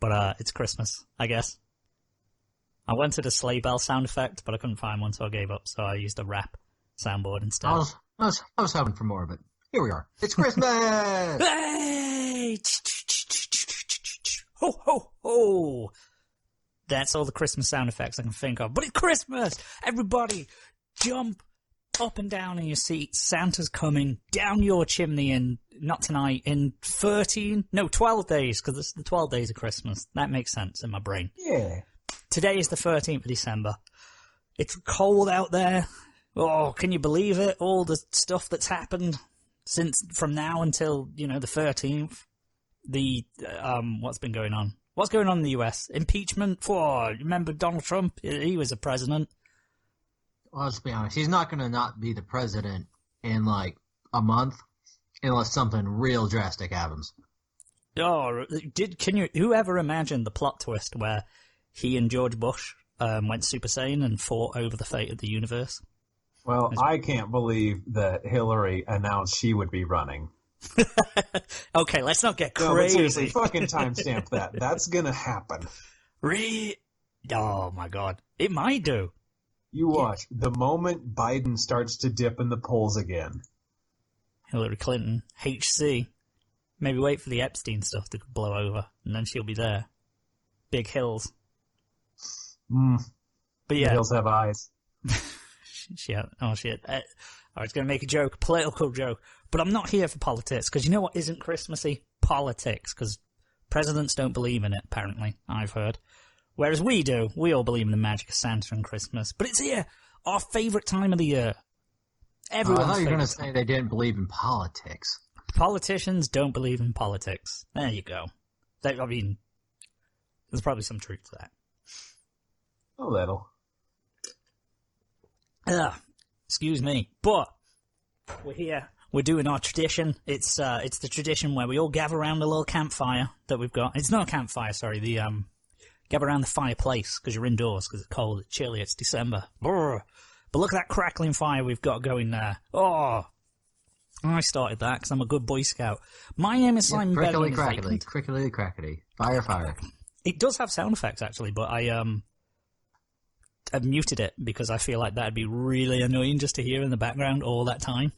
But it's Christmas, I guess. I wanted a sleigh bell sound effect, but I couldn't find one, so I gave up. So I used a rap soundboard instead. I was hoping for more, but here we are. It's Christmas! Hey! Ho, ho, ho! That's all the Christmas sound effects I can think of. But it's Christmas! Everybody, jump up and down in your seats. Santa's coming down your chimney in, not tonight, in 12 days, because it's the 12 days of Christmas. That makes sense in my brain. Yeah. Today is the 13th of December. It's cold out there. Oh, can you believe it? All the stuff that's happened from now until, the 13th. What's been going on? What's going on in the US? Impeachment? Remember Donald Trump? He was a president. Well, let's be honest. He's not going to not be the president in, like, a month unless something real drastic happens. Oh, who ever imagined the plot twist where he and George Bush went Super Saiyan and fought over the fate of the universe? Well, I can't believe that Hillary announced she would be running. Okay, let's not get crazy. No, but seriously, fucking timestamp that. That's gonna happen. Oh my god. It might do. You watch. The moment Biden starts to dip in the polls again. Hillary Clinton, HC. Maybe wait for the Epstein stuff to blow over, and then she'll be there. Big hills. But yeah. The hills have eyes. Shit. I was going to make a political joke, but I'm not here for politics, because you know what isn't Christmassy? Politics, because presidents don't believe in it, apparently, I've heard. Whereas we do. We all believe in the magic of Santa and Christmas. But it's here, our favourite time of the year. I thought you were going to say they didn't believe in politics. Politicians don't believe in politics. There you go. There's probably some truth to that. A little. Excuse me, but we're here. We're doing our tradition. It's the tradition where we all gather around a little campfire that we've got. It's not a campfire, sorry. Gather around the fireplace because you're indoors because it's cold, it's chilly, it's December. Brr. But look at that crackling fire we've got going there. Oh, I started that because I'm a good Boy Scout. My name is Simon Bedlam. Crickety crackety. Fire. It does have sound effects actually, but I've muted it because I feel like that'd be really annoying just to hear in the background all that time.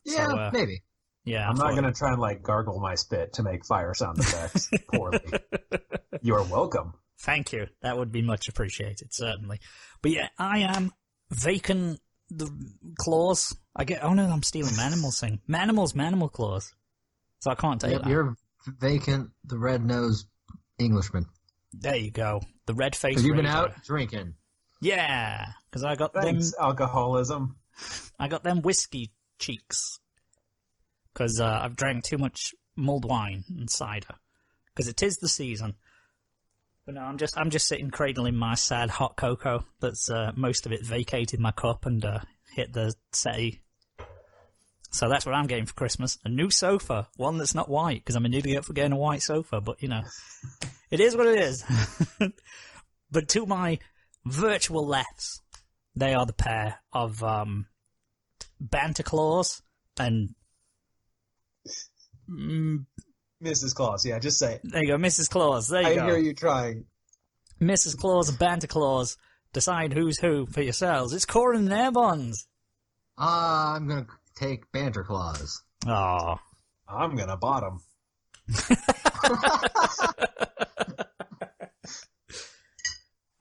Yeah, so, maybe. Yeah, I'm not going to try and gargle my spit to make fire sound effects poorly. You're welcome. Thank you. That would be much appreciated, certainly. But yeah, I am Vacant the Claus. I'm stealing Manimal's thing. Manimal Claus. So I can't take that. You're Vacant the Red-Nosed Englishman. There you go. The red-faced Have you been razor. out drinking? Yeah, because I got Thanks, alcoholism. I got them whiskey cheeks. Because I've drank too much mulled wine and cider. Because it is the season. But no, I'm just sitting cradling my sad hot cocoa. That's most of it vacated my cup and hit the settee. So that's what I'm getting for Christmas. A new sofa. One that's not white, because I'm an idiot for getting a white sofa. But, it is what it is. But to my virtual lefts, they are the pair of Banter Claus and... Mrs. Claus, yeah, just say it. There you go, Mrs. Claus. There you go. I hear you trying. Mrs. Claus and Banter Claus. Decide who's who for yourselves. It's Corin and Airbonds. I'm going to take Banter Claus. Oh. I'm going to bottom.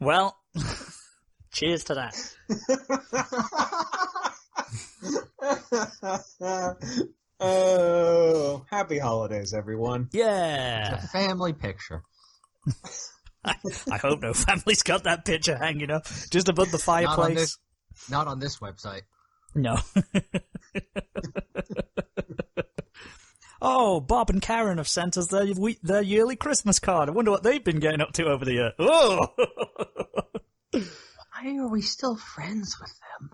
Well, cheers to that. Oh, happy holidays, everyone. Yeah. It's a family picture. I hope no family's got that picture hanging up just above the fireplace. Not on this website. No. Oh, Bob and Karen have sent us their yearly Christmas card. I wonder what they've been getting up to over the year. Oh! Why are we still friends with them?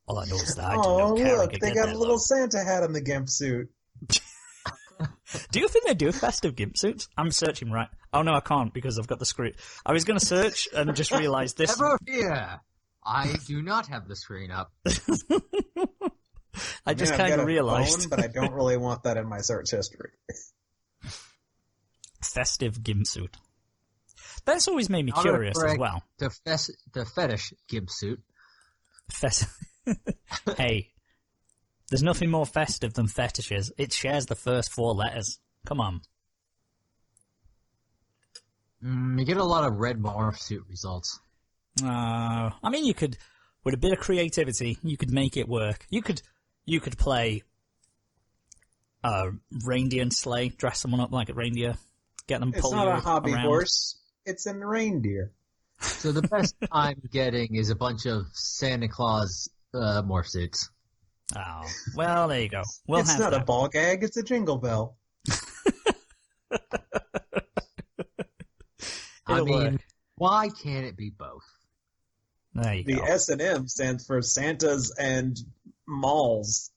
All I know is that I Oh, don't know Karen look, could they get got that a little low. Santa hat on the gimp suit. Do you think they do festive gimp suits? I'm searching right. Oh no, I can't because I've got the screen. I was going to search and just realised this. Never fear. I do not have the screen up. I just kind of realized. But I don't really want that in my search history. festive gimp suit. That's always made me curious as well. The fetish gimp suit. Hey, there's nothing more festive than fetishes. It shares the first 4 letters. Come on. You get a lot of red morph suit results. I mean, you could, with a bit of creativity, you could make it work. You could play reindeer and sleigh, dress someone up like a reindeer, get them pull you around. It's not a hobby horse. It's a reindeer. So the best I'm getting is a bunch of Santa Claus morph suits. Oh, well, there you go. It's not a ball gag, it's a jingle bell. I mean, why can't it be both? There you go. The S&M stands for Santas and Malls.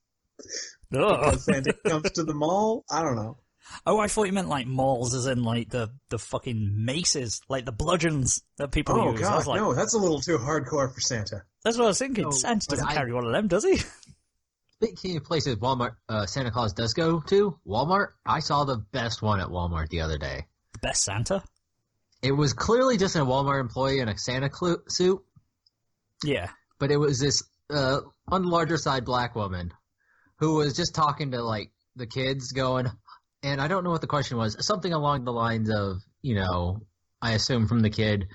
Because Santa comes to the mall? I don't know. Oh, I thought you meant like malls as in like the fucking maces, like the bludgeons that people use. Oh, God, no, that's a little too hardcore for Santa. That's what I was thinking. Santa doesn't carry one of them, does he? Speaking of places Walmart, Santa Claus does go to, Walmart, I saw the best one at Walmart the other day. The best Santa? It was clearly just a Walmart employee in a Santa suit. Yeah. But it was this on the larger side black woman who was just talking to like the kids going, and I don't know what the question was, something along the lines of, you know, I assume from the kid,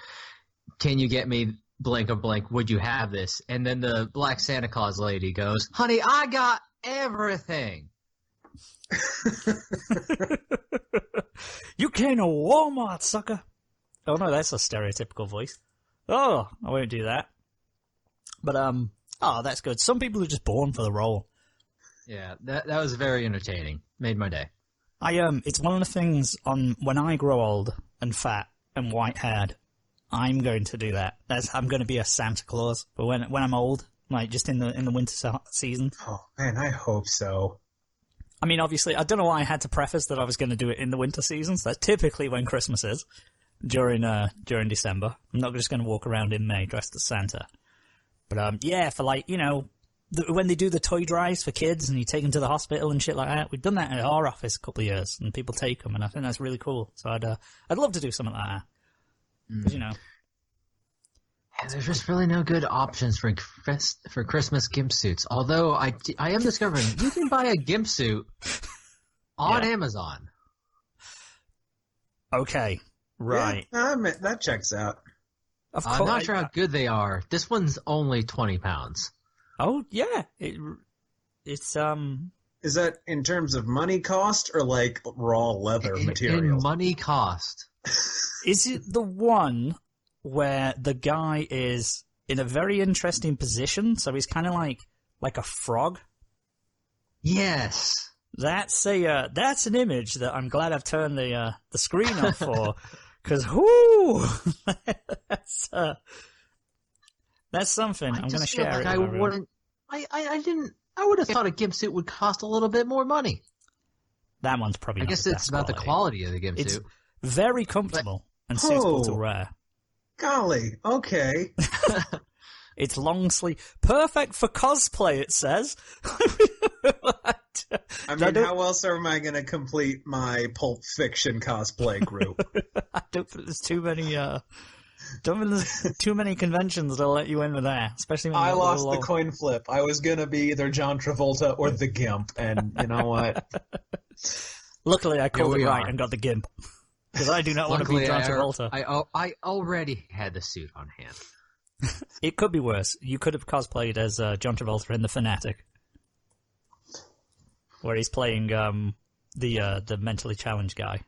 can you get me blank of blank, would you have this? And then the black Santa Claus lady goes, honey, I got everything. You came to Walmart, sucker. Oh no, that's a stereotypical voice. Oh, I won't do that. But, that's good. Some people are just born for the role. Yeah, that was very entertaining. Made my day. It's one of the things when I grow old and fat and white-haired, I'm going to do that. I'm going to be a Santa Claus. But when I'm old, like just in the winter season. Oh man, I hope so. I mean, obviously, I don't know why I had to preface that I was going to do it in the winter seasons. That's typically when Christmas is, during December. I'm not just going to walk around in May dressed as Santa. But yeah, for like, you know, when they do the toy drives for kids and you take them to the hospital and shit like that, we've done that at our office a couple of years, and people take them, and I think that's really cool. So I'd love to do something like that. Because, you know. Yeah, there's just really no good options for Christmas gimp suits. Although I am discovering you can buy a gimp suit on Amazon. Okay, right. Yeah, that checks out. Of course, I'm not sure how good they are. This one's only 20 pounds. Oh yeah, it's Is that in terms of money cost or like raw leather material? In money cost. Is it the one where the guy is in a very interesting position? So he's kind of like a frog. Yes. That's an image that I'm glad I've turned the screen off for, because that's something. I'm going to share it. I would have thought a gimp suit would cost a little bit more money. That one's probably. I guess it's about the quality of the gimp suit. It's very comfortable and suitable to wear. Golly, okay. It's long sleeve, perfect for cosplay. It says. I mean, how else am I going to complete my Pulp Fiction cosplay group? I don't think there's too many. Don't think there's too many conventions that'll let you in with that, especially when I lost the coin flip. I was going to be either John Travolta or the Gimp, and you know what? Luckily, I called it right and got the Gimp. Because I do not want to be John Travolta. I already had the suit on hand. It could be worse. You could have cosplayed as John Travolta in The Fanatic, where he's playing the mentally challenged guy.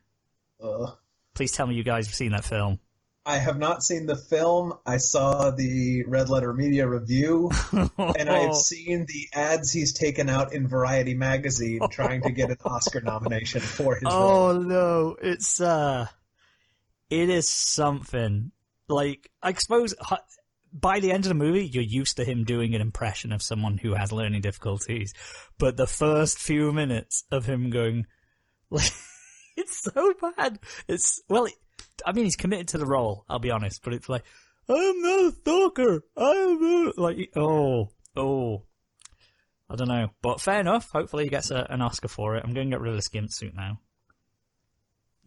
Please tell me you guys have seen that film. I have not seen the film. I saw the Red Letter Media review, and I've seen the ads he's taken out in Variety magazine trying to get an Oscar nomination for his role. Oh no, it is something. Like, I suppose by the end of the movie, you're used to him doing an impression of someone who has learning difficulties, but the first few minutes of him going, like, it's so bad. I mean, he's committed to the role, I'll be honest, but it's like, I'm not a stalker. I'm like, I don't know. But fair enough. Hopefully he gets an Oscar for it. I'm going to get rid of the skimp suit now.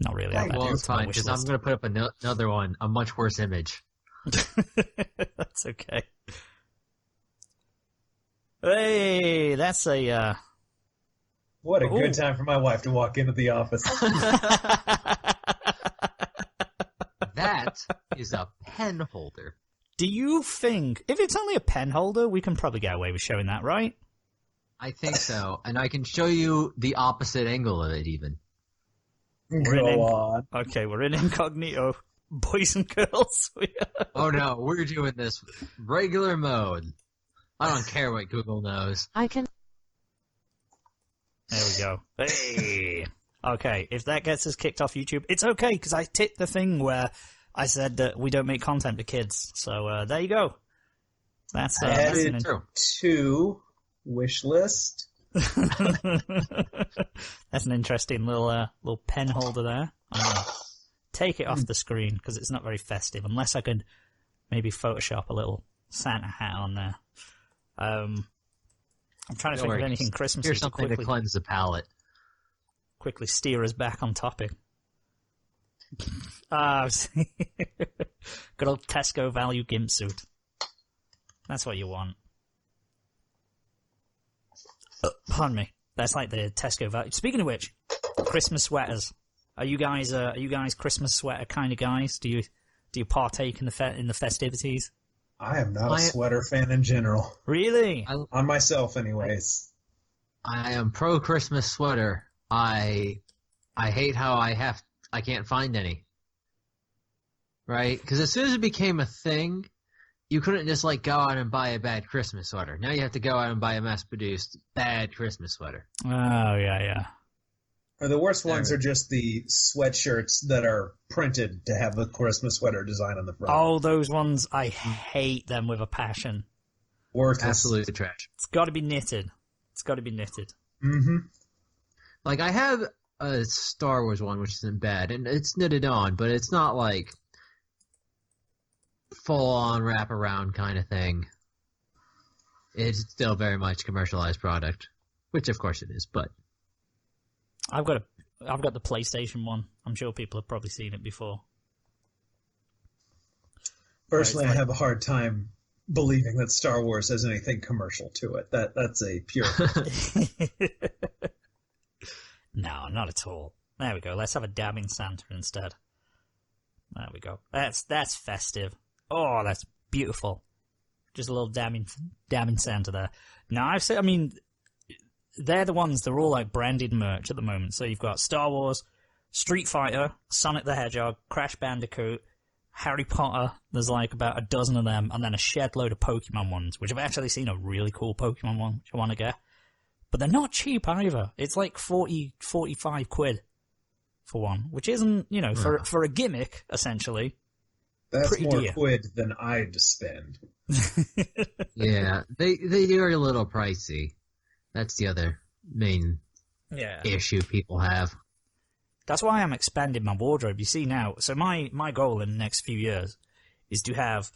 Not really. Well, Well, it's fine, because I'm going to put up another one, a much worse image. That's okay. Hey, that's a, What a Ooh. good time for my wife to walk into the office. That is a pen holder. Do you think, if it's only a pen holder, we can probably get away with showing that, right? I think so, and I can show you the opposite angle of it, even. Go on. Okay, we're in incognito. Boys and girls. Oh no, we're doing this regular mode. I don't care what Google knows. There we go. Hey. Okay, if that gets us kicked off YouTube, it's okay, because I ticked the thing where I said that we don't make content for kids. So there you go. That's added to wish list. That's an interesting little pen holder there. I'm gonna take it off the screen because it's not very festive, unless I could maybe Photoshop a little Santa hat on there. I'm trying to think of anything Christmassy. Here's something to cleanse the palate. Quickly steer us back on topic. Good old Tesco value gimp suit. That's what you want. Pardon me. That's like the Tesco value. Speaking of which, Christmas sweaters. Are you guys Christmas sweater kind of guys? Do you partake in the festivities? I am not a sweater fan in general. Really? On myself, anyways. I am pro Christmas sweater. I hate how I can't find any. Right? Because as soon as it became a thing, you couldn't just go out and buy a bad Christmas sweater. Now you have to go out and buy a mass-produced bad Christmas sweater. Oh, yeah. Or the worst ones are just the sweatshirts that are printed to have the Christmas sweater design on the front. Oh, those ones, I hate them with a passion. Worthless. Absolutely trash. It's got to be knitted. Mm-hmm. I have a Star Wars one, which isn't bad, and it's knitted on, but it's not full-on wraparound kind of thing. It's still very much commercialized product, which of course it is, but... I've got the PlayStation one. I'm sure people have probably seen it before. Personally, I have a hard time believing that Star Wars has anything commercial to it. That's a pure... No, not at all. There we go. Let's have a dabbing Santa instead. There we go. That's festive. Oh, that's beautiful. Just a little dabbing Santa there. Now, they're the ones, they're all branded merch at the moment. So you've got Star Wars, Street Fighter, Sonic the Hedgehog, Crash Bandicoot, Harry Potter. There's about a dozen of them, and then a shed load of Pokemon ones, which I've actually seen a really cool Pokemon one, which I want to get. But they're not cheap either. It's 40, 45 quid for one, which isn't, for a gimmick, essentially. That's more quid than I'd spend. Yeah, they are a little pricey. That's the other main issue people have. That's why I'm expanding my wardrobe. You see now, so my goal in the next few years is to have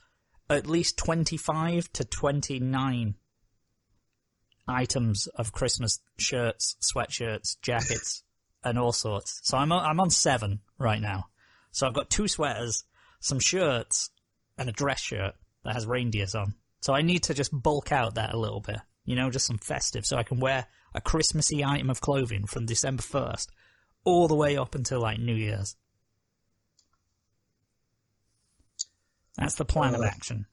at least 25 to 29 items of Christmas shirts, sweatshirts, jackets, and all sorts. So I'm on 7 right now. So I've got 2 sweaters, some shirts, and a dress shirt that has reindeers on. So I need to just bulk out that a little bit. Just some festive, so I can wear a Christmassy item of clothing from December 1st all the way up until New Year's. That's the plan of action.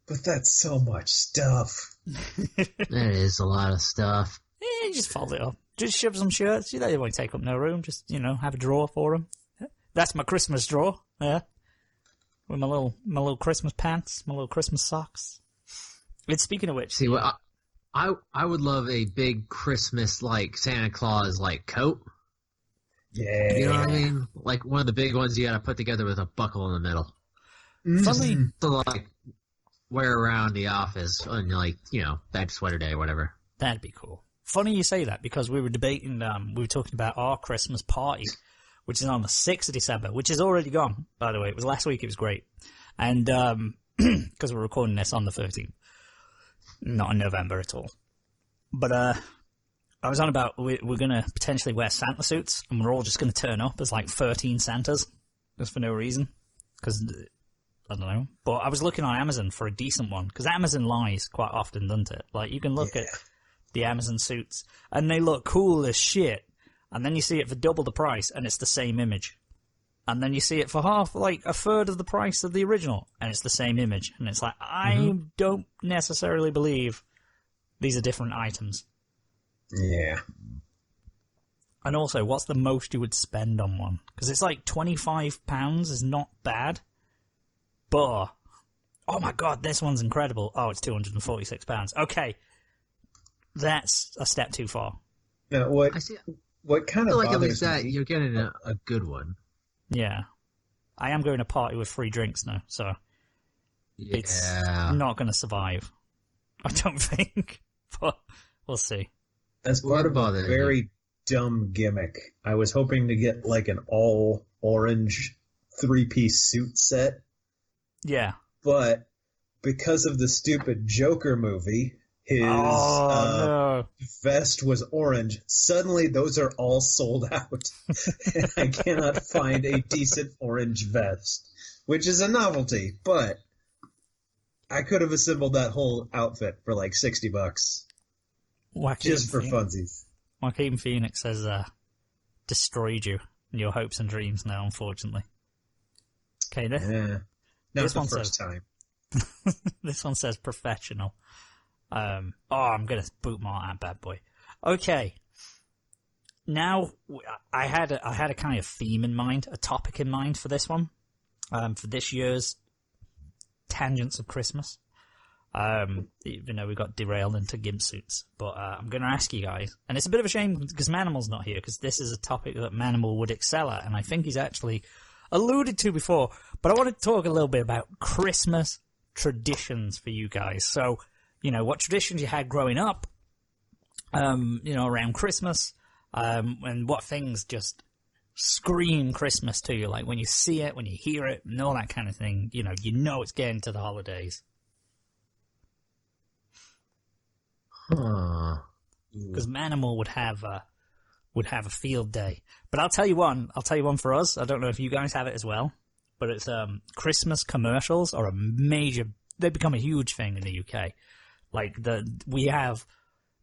But that's so much stuff. That is a lot of stuff. Yeah, just fold it up. Just shove some shirts. They won't take up no room. Just, have a drawer for them. That's my Christmas drawer. Yeah. With my little Christmas pants, my little Christmas socks. And speaking of which... See, I would love a big Christmas, Santa Claus, coat. Yeah. You know what I mean? One of the big ones you gotta put together with a buckle in the middle. Funny. To, wear around the office on, that sweater day or whatever. That'd be cool. Funny you say that, because we were debating, we were talking about our Christmas party, which is on the 6th of December, which is already gone, by the way. It was last week, it was great. And, because we're recording this on the 13th. Not in November at all. But, I was on about we're going to potentially wear Santa suits, and we're all just going to turn up as like 13 Santas, just for no reason. Because, I don't know. But I was looking on Amazon for a decent one, because Amazon lies quite often, doesn't it? Like, you can look at the Amazon suits, and they look cool as shit, and then you see it for double the price, and it's the same image. And then you see it for half, like a third of the price of the original, and it's the same image. And it's like, I don't necessarily believe these are different items. Yeah. And also, what's the most you would spend on one? Because it's like £25 is not bad. But, oh my god, this one's incredible. Oh, it's £246. Okay. That's a step too far. Now, what kind I of feel like at least bothers that me- you're getting a good one. Yeah. I am going to party with free drinks now, so it's Yeah. not going to survive. I don't think. But we'll see. As part of a bothers you? very dumb gimmick, I was hoping to get like an all orange 3-piece suit set, Yeah. but because of the stupid Joker movie, his no. vest was orange. Suddenly, those are all sold out. And I cannot find a decent orange vest, which is a novelty, but I could have assembled that whole outfit for like $60 just for funsies. Joaquin Phoenix has destroyed you and your hopes and dreams now, unfortunately. Okay, Yeah, not This the one first says- time. this one says professional. I'm going to bookmark that bad boy. Okay. Now, I had a kind of theme in mind, a topic in mind for this one, for this year's Tangents of Christmas. Even though we got derailed into gimp suits. But I'm going to ask you guys, and it's a bit of a shame because Manimal's not here, because this is a topic that Manimal would excel at, and I think he's actually alluded to before. But I want to talk a little bit about Christmas traditions for you guys. So, you know, what traditions you had growing up, around Christmas, and what things just scream Christmas to you, like when you see it, when you hear it, and all that kind of thing, you know it's getting to the holidays. Huh. Because Manimal would have a field day. But I'll tell you one for us. I don't know if you guys have it as well, but it's Christmas commercials are they become a huge thing in the UK. Like we have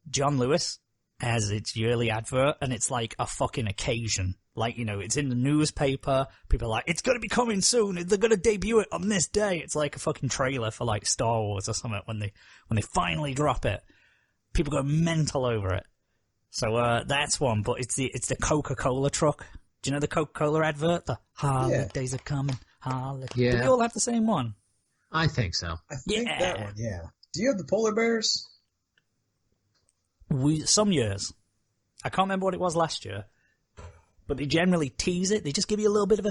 John Lewis has its yearly advert, and it's like a fucking occasion. Like, it's in the newspaper. People are like, it's going to be coming soon. They're going to debut it on this day. It's like a fucking trailer for like Star Wars or something when they finally drop it. People go mental over it. So that's one, but it's the Coca-Cola truck. Do you know the Coca-Cola advert? The holidays are coming. Holidays. Yeah. Do we all have the same one? I think so. I think Yeah. that one, yeah. Do you have the polar bears? Some years. I can't remember what it was last year, but they generally tease it. They just give you a little bit of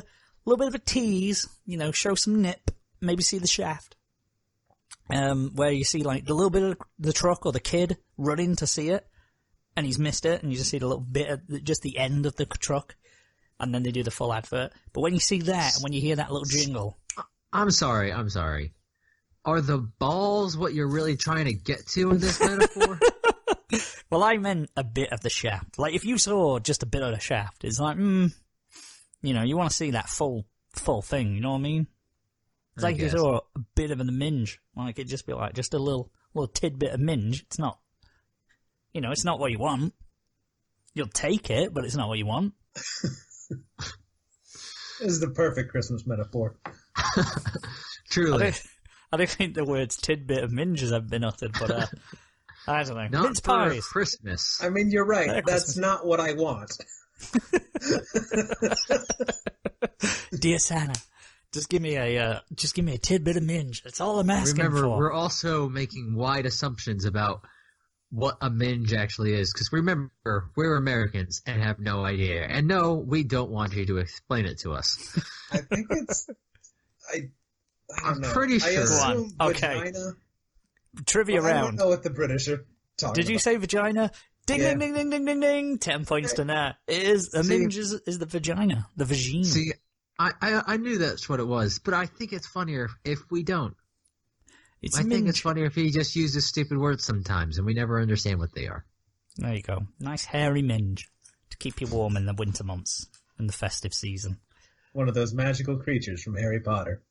a tease, show some nip, maybe see the shaft. Where you see like the little bit of the truck or the kid running to see it, and he's missed it, and you just see the little bit of just the end of the truck, and then they do the full advert. But when you see that, and when you hear that little jingle, I'm sorry. Are the balls what you're really trying to get to in this metaphor? well, I meant a bit of the shaft. Like if you saw just a bit of the shaft, it's like, you want to see that full thing. You know what I mean? It's like you saw a bit of the minge. Like it'd just be like just a little tidbit of minge. It's not, it's not what you want. You'll take it, but it's not what you want. This is the perfect Christmas metaphor. Truly. I don't think the words tidbit of minges have been uttered, but I don't know. Not Mince for pies. Christmas. I mean, you're right. Merry That's Christmas. not what I want. Dear Santa, just give me a tidbit of minge. That's all I'm asking Remember, for. we're also making wide assumptions about what a minge actually is, because remember, we're Americans and have no idea. And no, we don't want you to explain it to us. I think it's... I don't I'm know. pretty sure. I assume Go on. Okay. vagina. Trivia Well, I don't round. know what the British are talking Did you about. say vagina? Ding, Yeah. ding, ding, ding, ding, ding, ding. 10 points to Nat. It is, a See- minge is the vagina. The vagine. See, I knew that's what it was, but I think it's funnier if we don't. It's I a think minge. it's funnier if he just uses stupid words sometimes, and we never understand what they are. There you go. Nice hairy minge to keep you warm in the winter months and the festive season. One of those magical creatures from Harry Potter.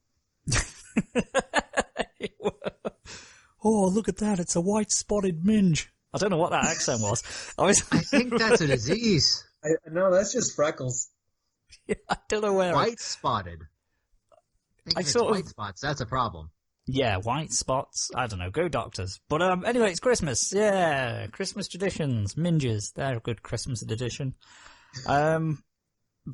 Oh, look at that. It's a white-spotted minge. I don't know what that accent was. I think that's a disease. No, that's just freckles. Yeah, I don't know where. White spotted. I think white spots. That's a problem. Yeah, white spots. I don't know. Go doctors. But anyway, it's Christmas. Yeah, Christmas traditions, minges. They're a good Christmas tradition. But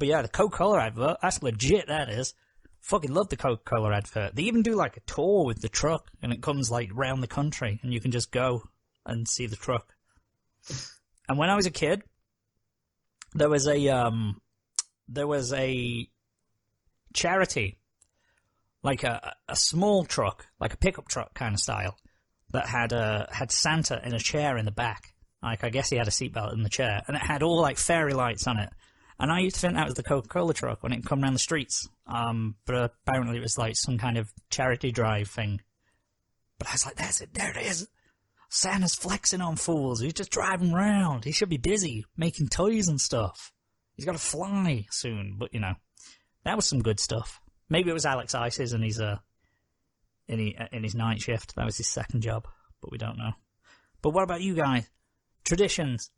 yeah, the Coca-Cola advert. That's legit. That is. Fucking love the Coca-Cola advert. They even do like a tour with the truck, and it comes like round the country, and you can just go and see the truck. And when I was a kid, there was a charity, like a small truck, like a pickup truck kind of style, that had Santa in a chair in the back. Like, I guess he had a seatbelt in the chair, and it had all like fairy lights on it. And I used to think that was the Coca-Cola truck when it come down the streets. But apparently it was like some kind of charity drive thing. But I was like, that's it, there it is. Santa's flexing on fools. He's just driving around. He should be busy making toys and stuff. He's got to fly soon. But, you know, that was some good stuff. Maybe it was Alex Ices and he's in his night shift. That was his second job, but we don't know. But what about you guys? Traditions.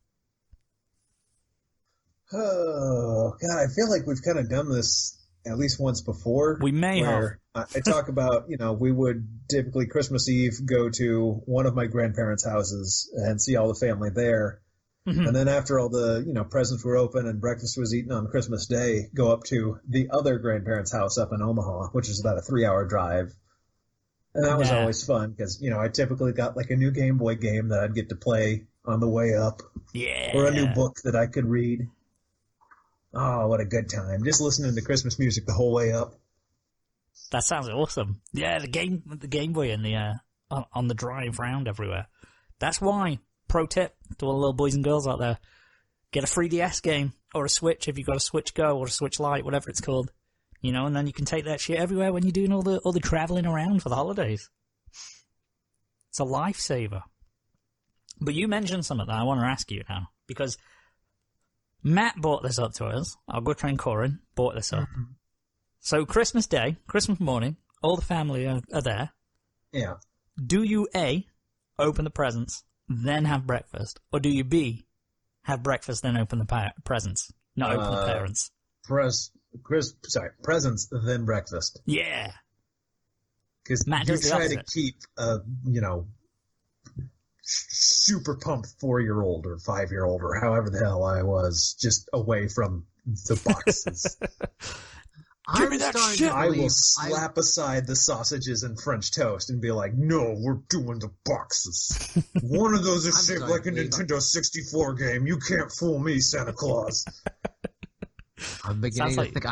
Oh, God, I feel like we've kind of done this at least once before. We may have. I talk about, we would typically Christmas Eve go to one of my grandparents' houses and see all the family there. Mm-hmm. And then after all the, presents were open and breakfast was eaten on Christmas Day, go up to the other grandparents' house up in Omaha, which is about a 3-hour drive. And that was always fun because, I typically got like a new Game Boy game that I'd get to play on the way up. Yeah. Or a new book that I could read. Oh, what a good time. Just listening to Christmas music the whole way up. That sounds awesome. Yeah, the Game Boy and the on the drive round everywhere. That's why, pro tip to all the little boys and girls out there, get a 3DS game or a Switch if you've got a Switch Go or a Switch Lite, whatever it's called. And then you can take that shit everywhere when you're doing all the traveling around for the holidays. It's a lifesaver. But you mentioned something that I want to ask you now, because Matt brought this up to us. Our good friend Corin brought this up. Mm-hmm. So Christmas Day, Christmas morning, all the family are there. Yeah. Do you A, open the presents, then have breakfast? Or do you B, have breakfast, then open the presents? Not open the parents. Presents, then breakfast. Yeah. Because you try to keep, super pumped 4-year-old or 5-year-old or however the hell I was just away from the boxes. Give me that shit! I will slap aside the sausages and French toast and be like, no, we're doing the boxes. One of those is shaped like a Nintendo 64 game. You can't fool me, Santa Claus. I'm beginning to think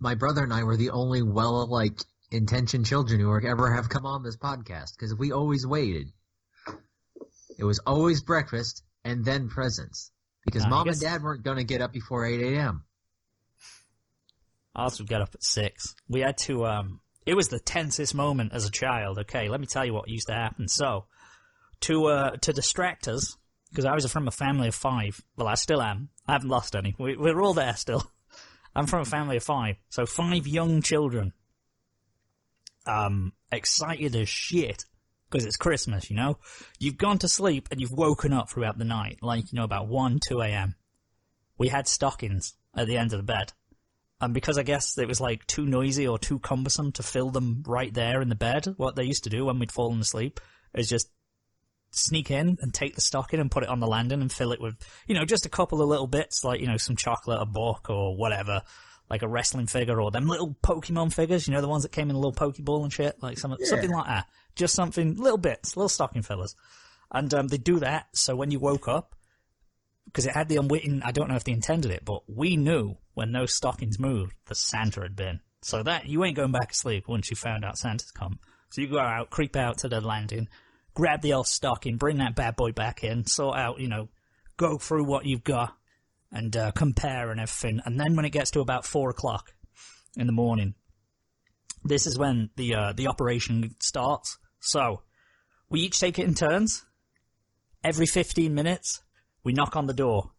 my brother and I were the only intentioned children who ever have come on this podcast, because we always waited. It was always breakfast and then presents, because Mom and Dad weren't going to get up before 8 a.m. I also got up at 6. We had to, it was the tensest moment as a child. Okay, let me tell you what used to happen. So, to distract us, because I was from a family of 5. Well, I still am. I haven't lost any. We're all there still. I'm from a family of 5. So 5 young children. Excited as shit. Because it's Christmas, You've gone to sleep and you've woken up throughout the night, about 1, 2 a.m. We had stockings at the end of the bed. And because I guess it was too noisy or too cumbersome to fill them right there in the bed, what they used to do when we'd fallen asleep is just sneak in and take the stocking and put it on the landing and fill it with, just a couple of little bits, some chocolate, a book or whatever, like a wrestling figure or them little Pokemon figures, the ones that came in a little Pokeball and shit, something like that. Just something, little bits, little stocking fillers. And they do that, so when you woke up, because it had the unwitting, I don't know if they intended it, but we knew when those stockings moved that Santa had been. So that, you ain't going back to sleep once you found out Santa's come. So you go out, creep out to the landing, grab the old stocking, bring that bad boy back in, sort out, go through what you've got, and compare and everything. And then when it gets to about 4 o'clock in the morning, this is when the operation starts. So, we each take it in turns. Every 15 minutes, we knock on the door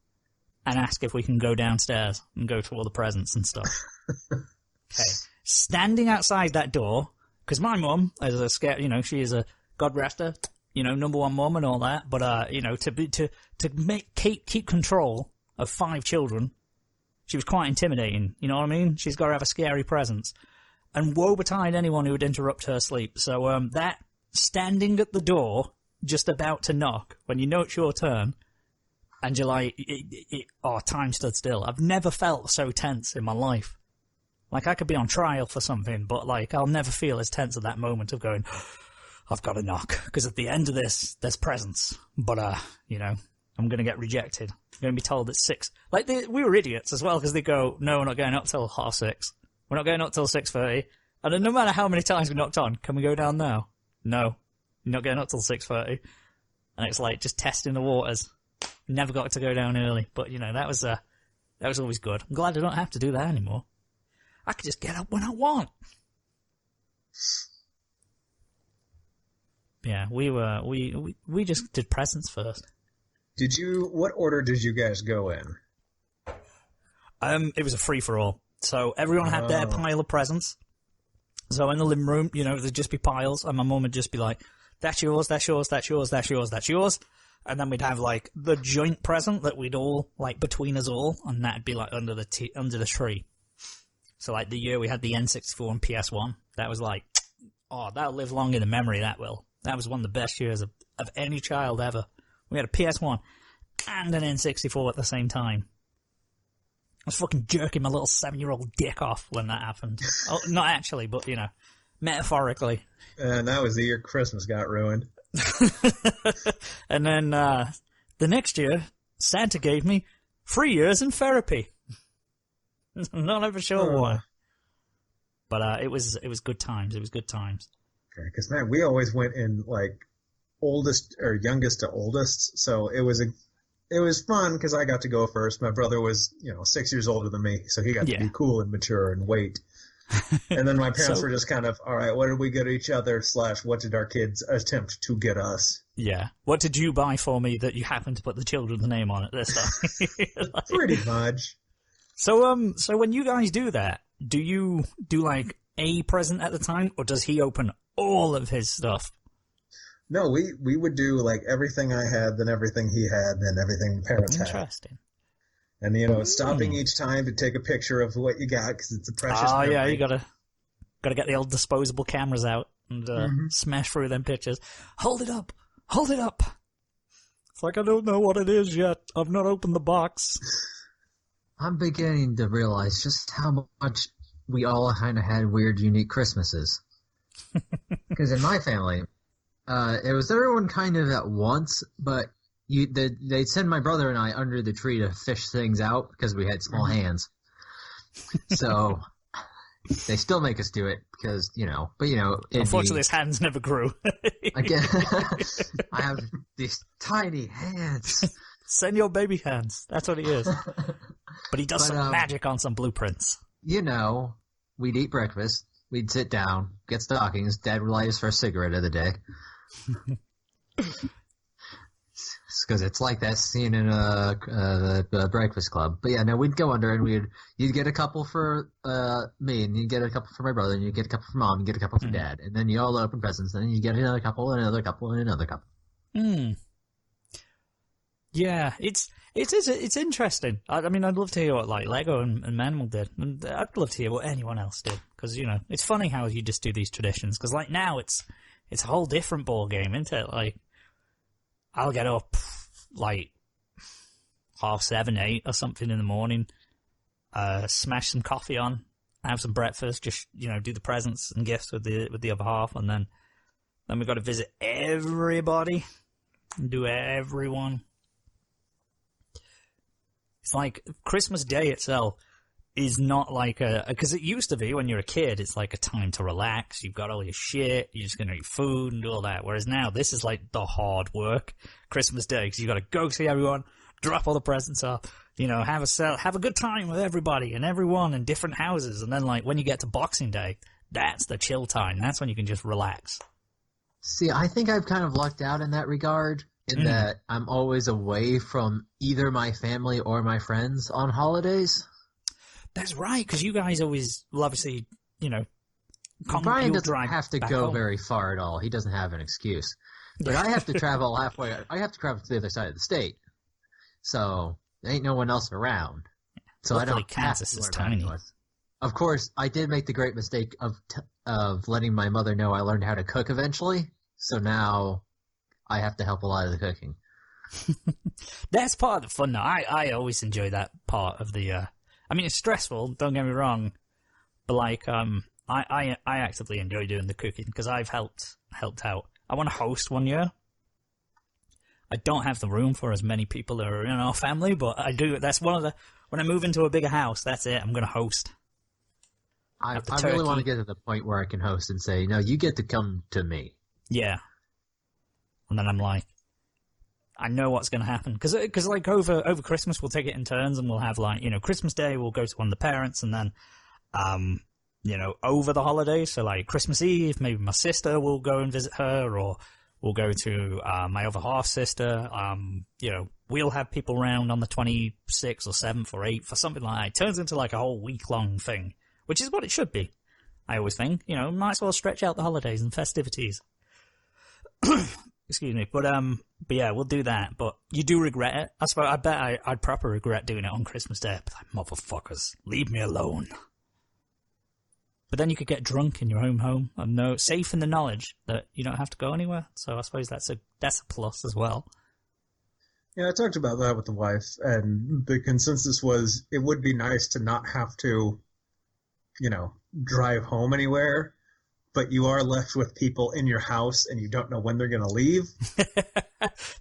and ask if we can go downstairs and go to all the presents and stuff. Okay. Standing outside that door, because my mum, as a scare, she is a God rest her, number one mum and all that. But to keep control of 5 children, she was quite intimidating. You know what I mean? She's got to have a scary presence, and woe betide anyone who would interrupt her sleep. So that standing at the door, just about to knock, when you know it's your turn, and you're like, time stood still. I've never felt so tense in my life. Like, I could be on trial for something, but, like, I'll never feel as tense at that moment of going, I've got to knock. Because at the end of this, there's presents. But, I'm going to get rejected. I'm going to be told it's 6. Like, we were idiots as well, because they go, no, we're not going up till 6:30. We're not going up till 6:30. And then no matter how many times we knocked on, can we go down now? No. You're not going up till 6:30. And it's like, just testing the waters. Never got to go down early. But, that was always good. I'm glad I don't have to do that anymore. I could just get up when I want. Yeah, we just did presents first. What order did you guys go in? It was a free-for-all. So everyone had their pile of presents. So in the living room, there'd just be piles, and my mum would just be like, that's yours, that's yours, that's yours, that's yours, that's yours. And then we'd have, like, the joint present that we'd all, like, between us all, and that'd be, like, under the tree. So, like, the year we had the N64 and PS1, that was like, that'll live long in the memory, that will. That was one of the best years of any child ever. We had a PS1 and an N64 at the same time. I was fucking jerking my little 7-year-old dick off when that happened. Oh, not actually, but, metaphorically. And that was the year Christmas got ruined. And then, the next year, Santa gave me 3 years in therapy. Not ever sure why. But it was good times. It was good times. Okay, because, man, we always went in, like, oldest or youngest to oldest, so it was fun because I got to go first. My brother was, 6 years older than me, so he got to be cool and mature and wait. And then my parents were just kind of, all right, what did we get each other / what did our kids attempt to get us? Yeah. What did you buy for me that you happened to put the children's name on it this time? Pretty much. So when you guys do that, do you do like a present at the time, or does he open all of his stuff? No, we would do like everything I had, then everything he had, then everything parents had. Interesting. And stopping each time to take a picture of what you got because it's a precious memory. Yeah, you gotta get the old disposable cameras out and smash through them pictures. Hold it up. It's like, I don't know what it is yet. I've not opened the box. I'm beginning to realize just how much we all kind of had weird, unique Christmases. Because in my family, it was everyone kind of at once, but they'd send my brother and I under the tree to fish things out because we had small hands. So they still make us do it because, unfortunately his hands never grew. Again, I have these tiny hands. Send your baby hands. That's what he is. But he does some magic on some blueprints. We'd eat breakfast. We'd sit down, get stockings. Dad would light his first cigarette of the day. Because it's like that scene in the Breakfast Club. But yeah, no, we'd go under and you'd get a couple for me, and you'd get a couple for my brother, and you'd get a couple for mom, and get a couple for dad, and then you all open presents, and then you get another couple, and another couple, and another couple. Yeah, it's interesting. I mean, I'd love to hear what like Lego and Manuel did, and I'd love to hear what anyone else did, because it's funny how you just do these traditions. Because like now it's a whole different ball game, isn't it? Like I'll get up like 7:30, 8 or something in the morning, smash some coffee on, have some breakfast, just do the presents and gifts with the other half, and then we've got to visit everybody and do everyone. It's like Christmas Day itself is not like because it used to be when you're a kid, it's like a time to relax. You've got all your shit. You're just going to eat food and do all that. Whereas now this is like the hard work Christmas Day, because you've got to go see everyone, drop all the presents off, have a good time with everybody and everyone in different houses. And then like when you get to Boxing Day, that's the chill time. That's when you can just relax. See, I think I've kind of lucked out in that regard. in that I'm always away from either my family or my friends on holidays. That's right, because you guys always, well, obviously, Brian doesn't drive have to back go home. very far at all. He doesn't have an excuse. But I have to travel halfway. I have to travel to the other side of the state. So there ain't no one else around. So Luckily, I don't Kansas have to is learn tiny. English. Of course, I did make the great mistake of letting my mother know I learned how to cook eventually. So now I have to help a lot of the cooking. That's part of the fun, though. I always enjoy that part of the... I mean, it's stressful, don't get me wrong, but, I actively enjoy doing the cooking, because I've helped out. I want to host one year. I don't have the room for as many people that are in our family, but I do. That's one of the... When I move into a bigger house, that's it. I'm going to host. I really want to get to the point where I can host and say, no, you get to come to me. Yeah. And then I'm like, I know what's going to happen. Because over Christmas, we'll take it in turns, and we'll have, Christmas Day, we'll go to one of the parents, and then, over the holidays, so, Christmas Eve, maybe my sister will go and visit her, or we'll go to my other half-sister. We'll have people around on the 26th or 7th or 8th or something like that. It turns into, a whole week-long thing, which is what it should be, I always think. Might as well stretch out the holidays and festivities. Excuse me. But yeah, we'll do that. But you do regret it. I bet I'd proper regret doing it on Christmas Day. Like, motherfuckers, leave me alone. But then you could get drunk in your own home and safe in the knowledge that you don't have to go anywhere. So I suppose that's a plus as well. Yeah, I talked about that with the wife, and the consensus was it would be nice to not have to, drive home anywhere, but you are left with people in your house and you don't know when they're going to leave.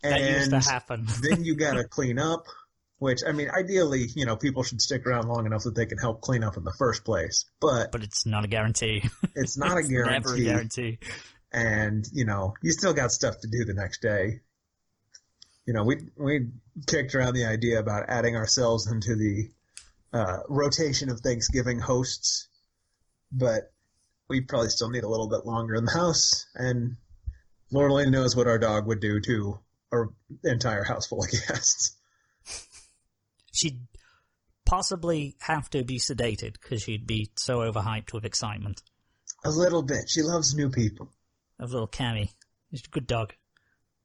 That used to happen. Then you got to clean up, which, I mean, ideally, people should stick around long enough that they can help clean up in the first place. But it's not a guarantee. It's not a guarantee. Never a guarantee. And, you still got stuff to do the next day. We kicked around the idea about adding ourselves into the rotation of Thanksgiving hosts, but we probably still need a little bit longer in the house, and Lord only knows what our dog would do to our entire house full of guests. She'd possibly have to be sedated because she'd be so overhyped with excitement. A little bit. She loves new people. A little Cammy. She's a good dog.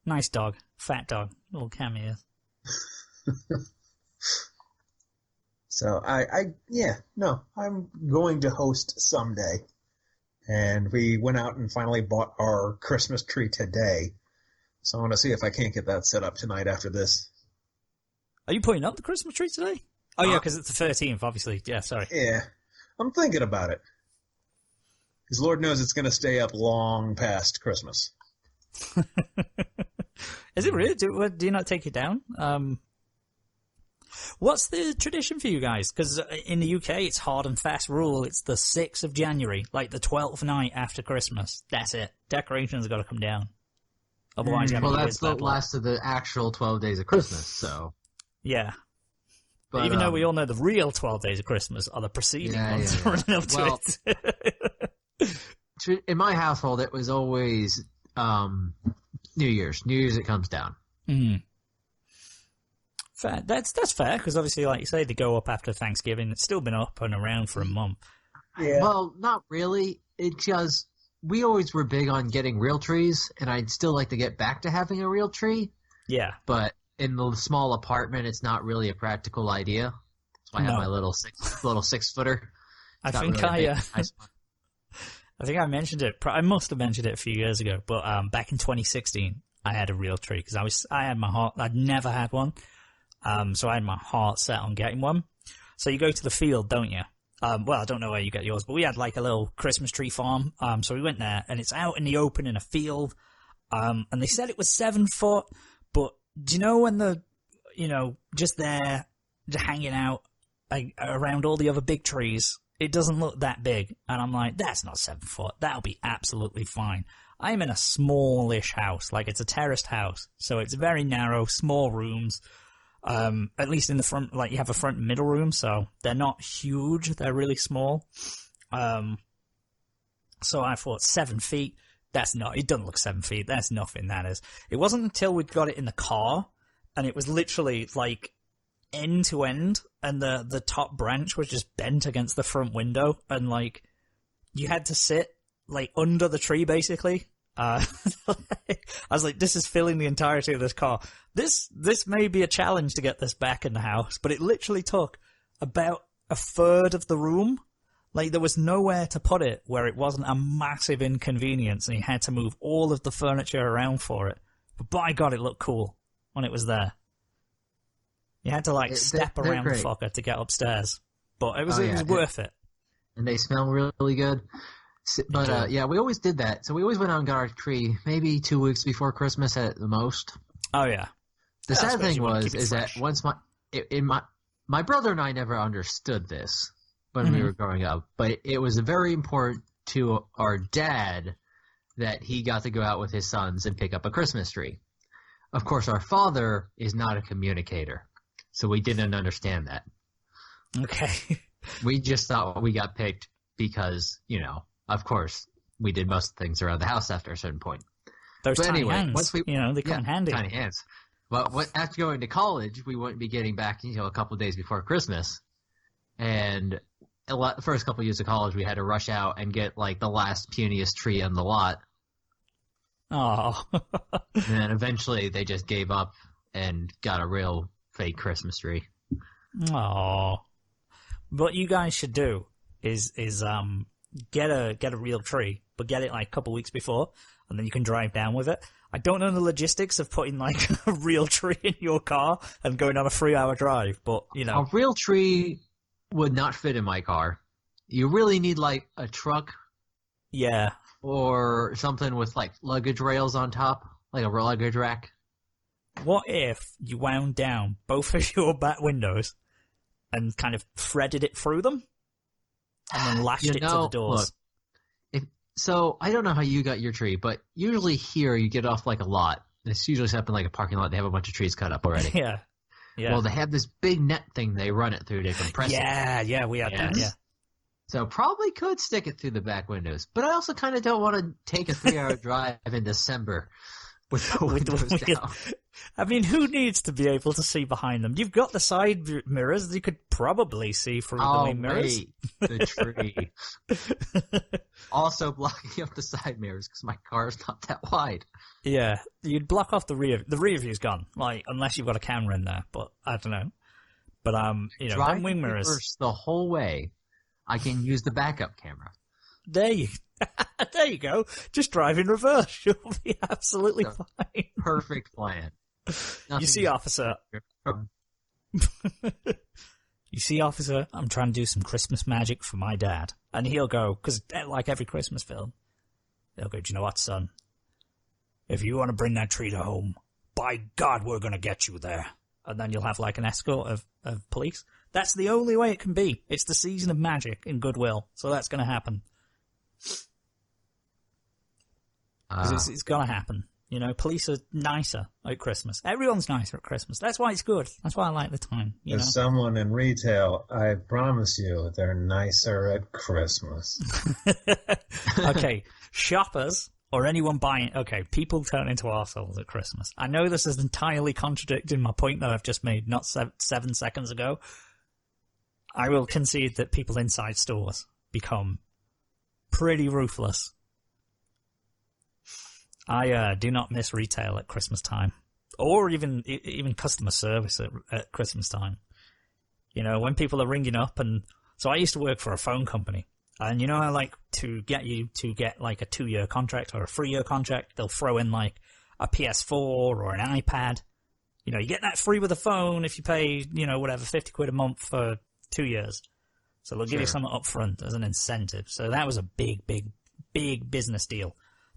Nice dog. Fat dog. Little Cammy is. So I'm going to host someday. And we went out and finally bought our Christmas tree today. So I want to see if I can't get that set up tonight after this. Are you putting up the Christmas tree today? Oh, yeah, because it's the 13th, obviously. Yeah, sorry. Yeah, I'm thinking about it. Because Lord knows it's going to stay up long past Christmas. Is it really? Do you not take it down? What's the tradition for you guys? Because in the UK, it's hard and fast rule. It's the 6th of January, like the 12th night after Christmas. That's it. Decorations have got to come down. Otherwise, that's the last of the actual 12 days of Christmas, so... Yeah. But, even though we all know the real 12 days of Christmas are the preceding ones running up to it. In my household, it was always New Year's. New Year's, it comes down. Mm. Fair. That's fair, because obviously, like you say, they go up after Thanksgiving. It's still been up and around for a month. Yeah. Well, not really. It's just we always were big on getting real trees, and I'd still like to get back to having a real tree. Yeah. But in the small apartment, it's not really a practical idea. That's why I have my little 6-footer. I think I mentioned it. I must have mentioned it a few years ago, but back in 2016, I had a real tree because I'd never had one. So I had my heart set on getting one. So you go to the field, don't you? Well, I don't know where you get yours, but we had like a little Christmas tree farm. So we went there, and it's out in the open in a field. And they said it was 7 foot, but do you know when just there, just hanging out around all the other big trees, it doesn't look that big. And I'm like, that's not 7 foot. That'll be absolutely fine. I'm in a smallish house, like it's a terraced house. So it's very narrow, small rooms. At least in the front, like you have a front and middle room, so they're not huge. They're really small. So I thought 7 feet, It doesn't look 7 feet. That's nothing, that is. It wasn't until we got it in the car, and it was literally, like, end to end, and the top branch was just bent against the front window, and, like, you had to sit, like, under the tree, basically. I was like, this is filling the entirety of this car. This may be a challenge to get this back in the house, but it literally took about a third of the room. Like, there was nowhere to put it where it wasn't a massive inconvenience, and you had to move all of the furniture around for it. But by God, it looked cool when it was there. You had to, like, step around the fucker to get upstairs. But it was worth it. And they smell really good. But, yeah, we always did that. So we always went out and got our tree maybe 2 weeks before Christmas at the most. Oh, yeah. The sad thing is that once my brother and I never understood this when we were growing up, but it was very important to our dad that he got to go out with his sons and pick up a Christmas tree. Of course, our father is not a communicator, so we didn't understand that. Okay. We just thought we got picked because, you know, of course, we did most things around the house after a certain point. Those tiny hands, they come in handy. Tiny hands. Well, after going to college, we wouldn't be getting back, a couple of days before Christmas. And the first couple of years of college, we had to rush out and get, like, the last puniest tree on the lot. Oh. And then eventually they just gave up and got a real fake Christmas tree. Oh. What you guys should do is get a real tree, but get it, like, a couple weeks before, and then you can drive down with it. I don't know the logistics of putting, like, a real tree in your car and going on a 3-hour drive, but, you know. A real tree would not fit in my car. You really need, like, a truck. Yeah. Or something with, like, luggage rails on top, like a luggage rack. What if you wound down both of your back windows and kind of threaded it through them? And then lashed it to the doors? Look, so, I don't know how you got your tree, but usually here you get off, like, a lot. It's usually set up in, like, a parking lot. They have a bunch of trees cut up already. Yeah. Well, they have this big net thing they run it through to compress it. Yeah, we have that, yeah. So probably could stick it through the back windows. But I also kind of don't want to take a 3-hour drive in December with the windows down. I mean, who needs to be able to see behind them? You've got the side mirrors. You could probably see through the main mirrors. The tree. Also blocking up the side mirrors because my car is not that wide. Yeah, you'd block off the rear. The rear view's gone, like, unless you've got a camera in there, but I don't know. But, them wing mirrors. The whole way, I can use the backup camera. There you go. Just drive in reverse. You'll be absolutely fine. Perfect plan. You see, officer, I'm trying to do some Christmas magic for my dad. And he'll go, because like every Christmas film, they'll go, do you know what, son? If you want to bring that tree to home, by God, we're going to get you there. And then you'll have, like, an escort of police. That's the only way it can be. It's the season of magic in Goodwill, so that's going to happen. It's going to happen. You know, police are nicer at Christmas. Everyone's nicer at Christmas. That's why it's good. That's why I like the time. As someone in retail, I promise you they're nicer at Christmas. Okay, shoppers or anyone buying... Okay, people turn into arseholes at Christmas. I know this is entirely contradicting my point that I've just made not 7 seconds ago. I will concede that people inside stores become pretty ruthless. I do not miss retail at Christmas time, or even customer service at Christmas time. You know, when people are ringing up, and so I used to work for a phone company, and I like to get you to get like a 2-year contract or a 3-year contract. They'll throw in like a PS4 or an iPad. You know, you get that free with a phone if you pay, whatever, 50 quid a month for 2 years. So they'll give you something up front as an incentive. So that was a big business deal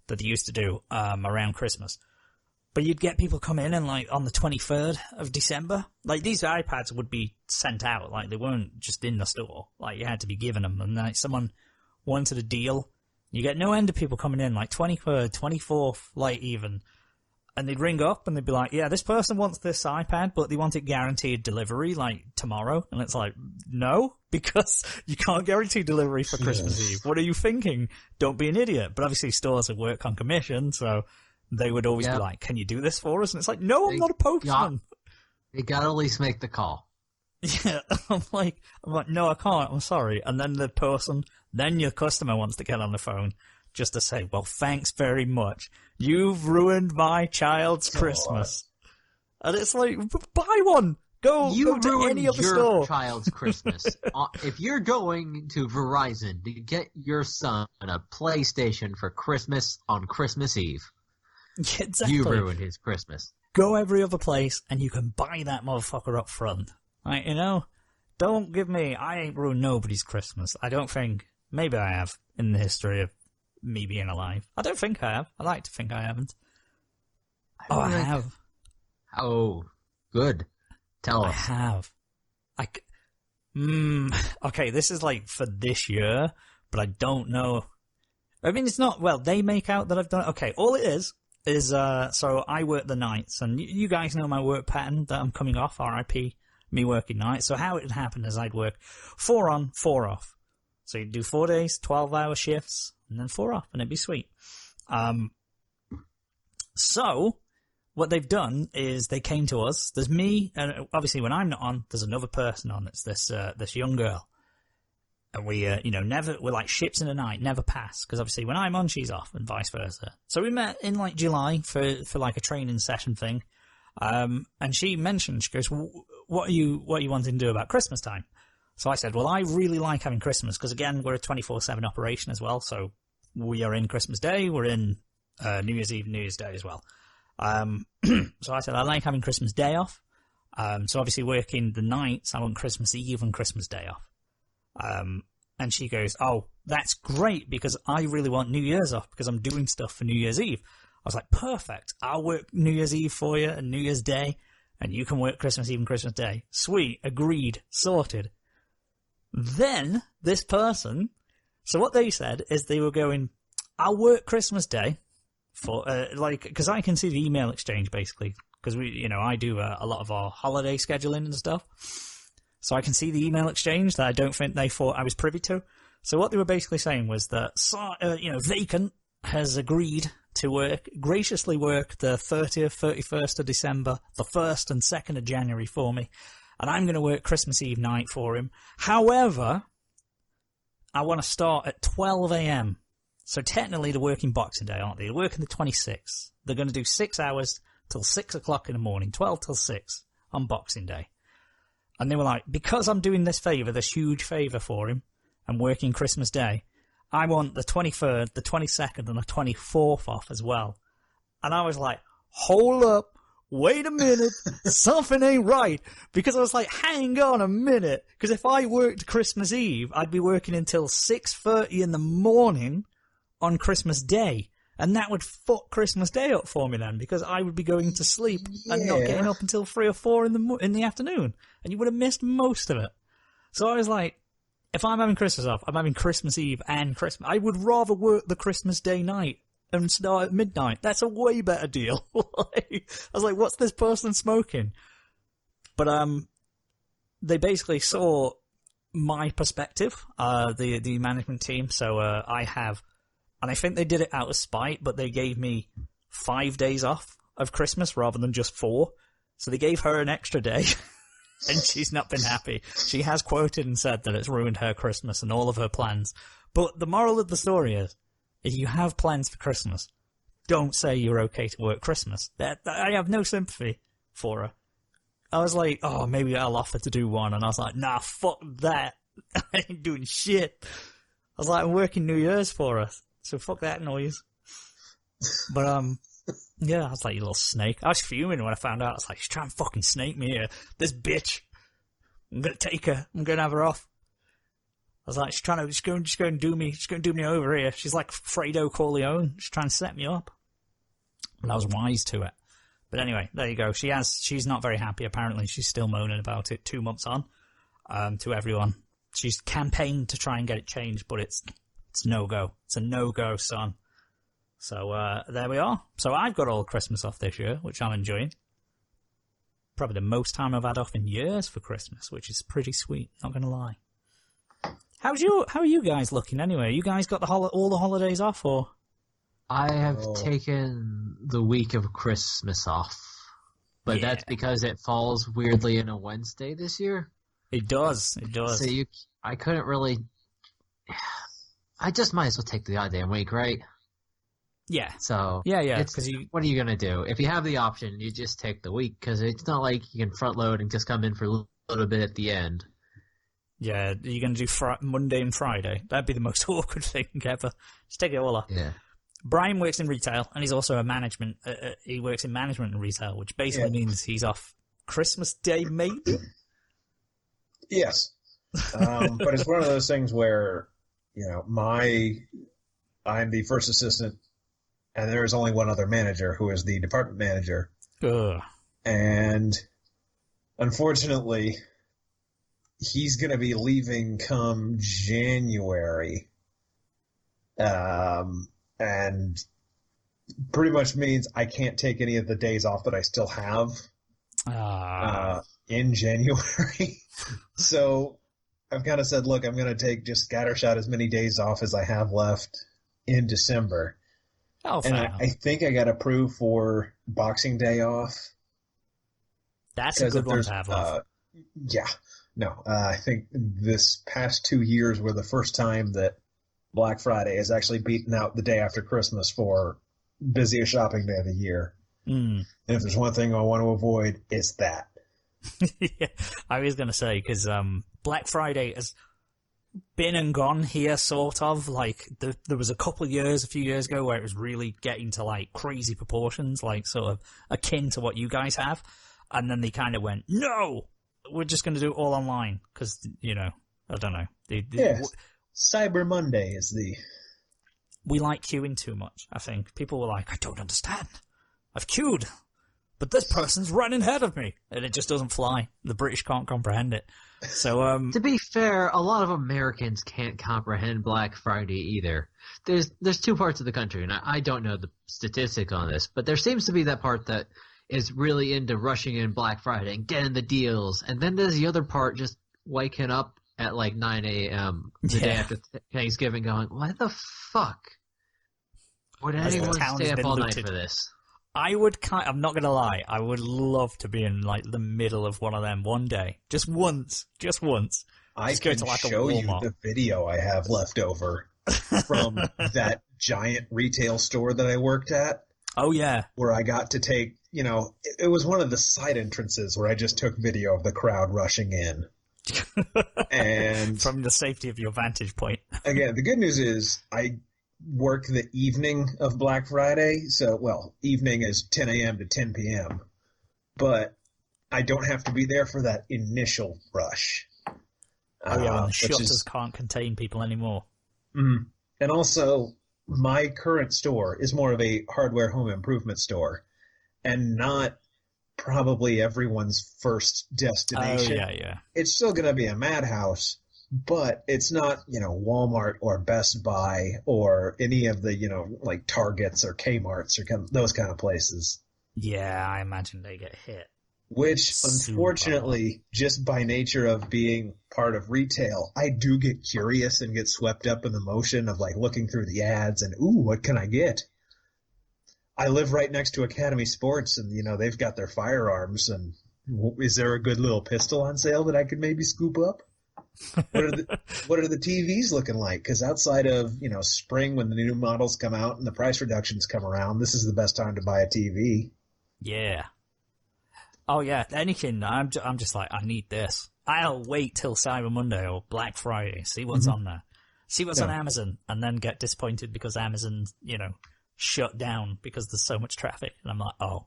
that they used to do around Christmas. But you'd get people come in and, like, on the 23rd of December, like, these iPads would be sent out. Like, they weren't just in the store. Like, you had to be given them. And, like, someone wanted a deal. You get no end of people coming in, like, 23rd, 24th, like, even. And they'd ring up and they'd be like, yeah, this person wants this iPad, but they want it guaranteed delivery, like, tomorrow. And it's like, no, because you can't guarantee delivery for Christmas Eve. What are you thinking? Don't be an idiot. But obviously stores that work on commission, so they would always be like, can you do this for us? And it's like, no, I'm not a postman. You gotta at least make the call. Yeah, I'm like, no, I can't, I'm sorry. And then then your customer wants to get on the phone just to say, well, thanks very much. You've ruined my child's Christmas. And it's like, buy one. Go to any other store. You ruined your child's Christmas. If you're going to Verizon to get your son a PlayStation for Christmas on Christmas Eve, exactly. You ruined his Christmas. Go every other place and you can buy that motherfucker up front. Right, don't give me, I ain't ruined nobody's Christmas. I don't think, maybe I have in the history of me being alive. I don't think I have. I like to think I haven't. I have. Oh, good. Tell us. I have. Okay, this is like for this year, but I don't know. I mean, it's not, well, they make out that I've done it. Okay, all it is, so I work the nights, and you guys know my work pattern that I'm coming off, RIP, me working nights. So how it would happen is I'd work 4 on, 4 off. So you'd do 4 days, 12-hour shifts, and then 4 off, and it'd be sweet. So what they've done is they came to us. There's me, and obviously when I'm not on, there's another person on. It's this young girl, and we, we're like ships in the night, never pass, because obviously when I'm on, she's off, and vice versa. So we met in like July for like a training session thing, and she mentioned, she goes, what are you wanting to do about Christmas time? So I said, well, I really like having Christmas, because again, we're a 24/7 operation as well, so we are in Christmas Day, we're in New Year's Eve, New Year's Day as well. So I said, I like having Christmas Day off. So obviously working the nights, I want Christmas Eve and Christmas Day off. And she goes, oh, that's great, because I really want New Year's off, because I'm doing stuff for New Year's Eve. I was like, perfect. I'll work New Year's Eve for you and New Year's Day, and you can work Christmas Eve and Christmas Day. Sweet. Agreed. Sorted. Then this person, so what they said is they were going, I'll work Christmas Day for, because I can see the email exchange basically, because I do a lot of our holiday scheduling and stuff. So I can see the email exchange that I don't think they thought I was privy to. So what they were basically saying was that, Vacant has agreed to graciously work the 30th, 31st of December, the 1st and 2nd of January for me. And I'm going to work Christmas Eve night for him. However, I want to start at 12 a.m. So technically they're working Boxing Day, aren't they? They're working the 26th. They're going to do 6 hours till 6 o'clock in the morning, 12 till 6 on Boxing Day. And they were like, because I'm doing this huge favour for him, and working Christmas Day, I want the 23rd, the 22nd, and the 24th off as well. And I was like, hold up. Wait a minute, something ain't right. Because I was like, hang on a minute. Because if I worked Christmas Eve, I'd be working until 6:30 in the morning on Christmas Day. And that would fuck Christmas Day up for me then, because I would be going to sleep and not getting up until 3 or 4 in the afternoon. And you would have missed most of it. So I was like, if I'm having Christmas off, I'm having Christmas Eve and Christmas. I would rather work the Christmas Day night and start at midnight. That's a way better deal. I was like, what's this person smoking? But they basically saw my perspective, the management team. So I have, and I think they did it out of spite, but they gave me 5 days off of Christmas rather than just 4. So they gave her an extra day, and she's not been happy. She has quoted and said that it's ruined her Christmas and all of her plans. But the moral of the story is, if you have plans for Christmas, don't say you're okay to work Christmas. I have no sympathy for her. I was like, oh, maybe I'll offer to do one. And I was like, nah, fuck that. I ain't doing shit. I was like, I'm working New Year's for her. So fuck that noise. But, yeah, I was like, you little snake. I was fuming when I found out. I was like, she's trying to fucking snake me here. This bitch. I'm gonna take her. I'm gonna have her off. I was like, she's going to do me over here. She's like Fredo Corleone. She's trying to set me up. And I was wise to it. But anyway, there you go. She's not very happy, apparently. She's still moaning about it 2 months on, to everyone. She's campaigned to try and get it changed, but it's no-go. It's a no-go, son. So there we are. So I've got all Christmas off this year, which I'm enjoying. Probably the most time I've had off in years for Christmas, which is pretty sweet, not going to lie. How are you guys looking anyway? You guys got all the holidays off, or? I have taken the week of Christmas off, but that's because it falls weirdly in a Wednesday this year. It does. So I couldn't really. I just might as well take the goddamn week, right? Yeah. So yeah. What are you gonna do if you have the option? You just take the week because it's not like you can front load and just come in for a little bit at the end. Yeah, you're going to do Monday and Friday. That'd be the most awkward thing ever. Just take it all off. Yeah. Brian works in retail, and he's also a management. He works in management and retail, which basically means he's off Christmas Day, maybe? Yes. But it's one of those things where, I'm the first assistant, and there is only one other manager who is the department manager. Ugh. And unfortunately, he's going to be leaving come January. And pretty much means I can't take any of the days off that I still have in January. So I've kind of said, look, I'm going to take just scattershot as many days off as I have left in December. And I think I got approved for Boxing Day off. That's a good one to have off. Yeah. No, I think this past 2 years were the first time that Black Friday has actually beaten out the day after Christmas for busiest shopping day of the year. And if there's one thing I want to avoid, it's that. Yeah, I was going to say, because Black Friday has been and gone here, sort of. Like, there was a few years ago, where it was really getting to, like, crazy proportions, like, sort of akin to what you guys have. And then they kind of went, no! We're just going to do it all online, because, I don't know. Cyber Monday is We like queuing too much, I think. People were like, I don't understand. I've queued, but this person's running ahead of me. And it just doesn't fly. The British can't comprehend it. So, to be fair, a lot of Americans can't comprehend Black Friday either. There's two parts of the country, and I don't know the statistic on this, but there seems to be that part that is really into rushing in Black Friday and getting the deals. And then there's the other part just waking up at like 9 a.m. the day after Thanksgiving going, why the fuck would anyone stay up all night for this? I'm not going to lie, I would love to be in like the middle of one of them one day. Just once. I can show you the video I have left over from that giant retail store that I worked at. Oh, yeah. Where I got to take, it was one of the side entrances where I just took video of the crowd rushing in. And from the safety of your vantage point. Again, the good news is I work the evening of Black Friday. So, evening is 10 a.m. to 10 p.m. But I don't have to be there for that initial rush. When the shutters can't contain people anymore. Mm-hmm. And also, my current store is more of a hardware home improvement store and not probably everyone's first destination. Oh, yeah. It's still going to be a madhouse, but it's not, Walmart or Best Buy or any of the, like Targets or Kmarts or those kind of places. Yeah, I imagine they get hit. Which, unfortunately, just by nature of being part of retail, I do get curious and get swept up in the motion of, like, looking through the ads and, ooh, what can I get? I live right next to Academy Sports, and, they've got their firearms, and is there a good little pistol on sale that I could maybe scoop up? What are the TVs looking like? Because outside of, spring when the new models come out and the price reductions come around, this is the best time to buy a TV. Yeah. Oh, yeah, anything. I'm just like, I need this. I'll wait till Cyber Monday or Black Friday, see what's on there. See what's on Amazon, and then get disappointed because Amazon, shut down because there's so much traffic. And I'm like, oh,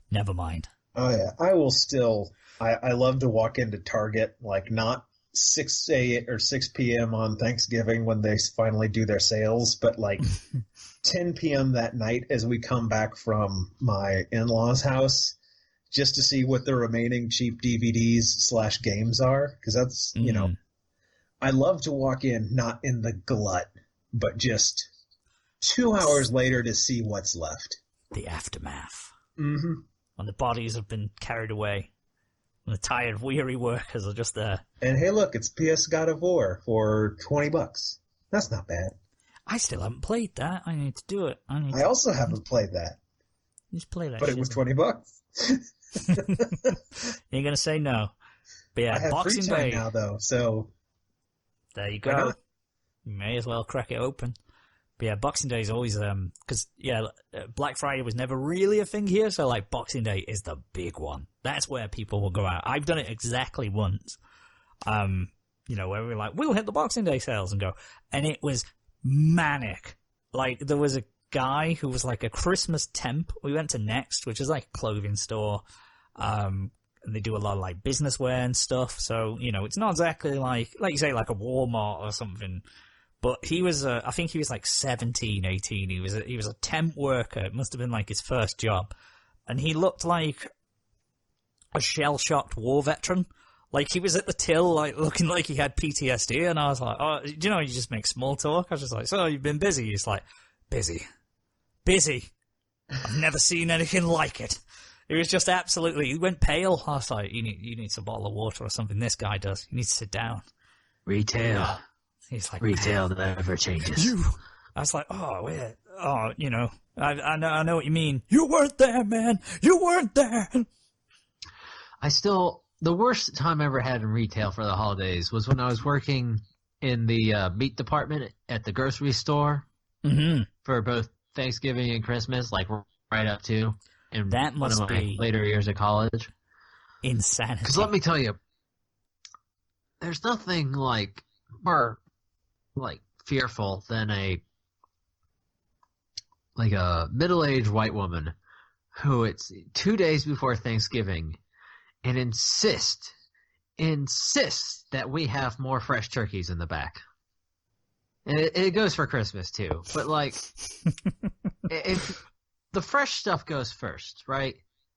never mind. Oh, yeah. I will still... I love to walk into Target, like, not 6 p.m. on Thanksgiving when they finally do their sales, but, like, 10 p.m. that night as we come back from my in-laws' house, just to see what the remaining cheap DVDs/games are, because that's, I love to walk in, not in the glut, but just 2 hours later to see what's left. The aftermath. Mm-hmm. When the bodies have been carried away. And the tired, weary workers are just there. And hey, look, it's PS God of War for $20. That's not bad. I still haven't played that. I need to do it. I also haven't played that. Just play that. But it was $20. You're gonna say no. But yeah, I have Boxing free time Day now, though, so there you why go. not? You may as well crack it open. But yeah, Boxing Day is always because Black Friday was never really a thing here, so like Boxing Day is the big one. That's where people will go out. I've done it exactly once. Where we're like, we'll hit the Boxing Day sales and go, and it was manic. Like there was a guy who was like a Christmas temp. We went to Next, which is like a clothing store. And they do a lot of like business wear and stuff. So, it's not exactly like you say, like a Walmart or something. But he was, I think he was like 17, 18. He was a temp worker. It must have been like his first job. And he looked like a shell-shocked war veteran. Like he was at the till, like looking like he had PTSD. And I was like, oh, you just make small talk. I was just like, so you've been busy? He's like, busy. I've never seen anything like it. It was just absolutely, he went pale. I was like, you need some bottle of water or something. This guy does. You need to sit down. Retail. He's like, retail never changes. I was like, oh, wait. Oh, I know what you mean. You weren't there, man. You weren't there. The worst time I ever had in retail for the holidays was when I was working in the meat department at the grocery store for both Thanksgiving and Christmas, like right up to. In that must one of my later years of college. Insanity. Because let me tell you, there's nothing more fearful than a middle-aged white woman who it's 2 days before Thanksgiving and insists that we have more fresh turkeys in the back. And it goes for Christmas too, but if the fresh stuff goes first, right?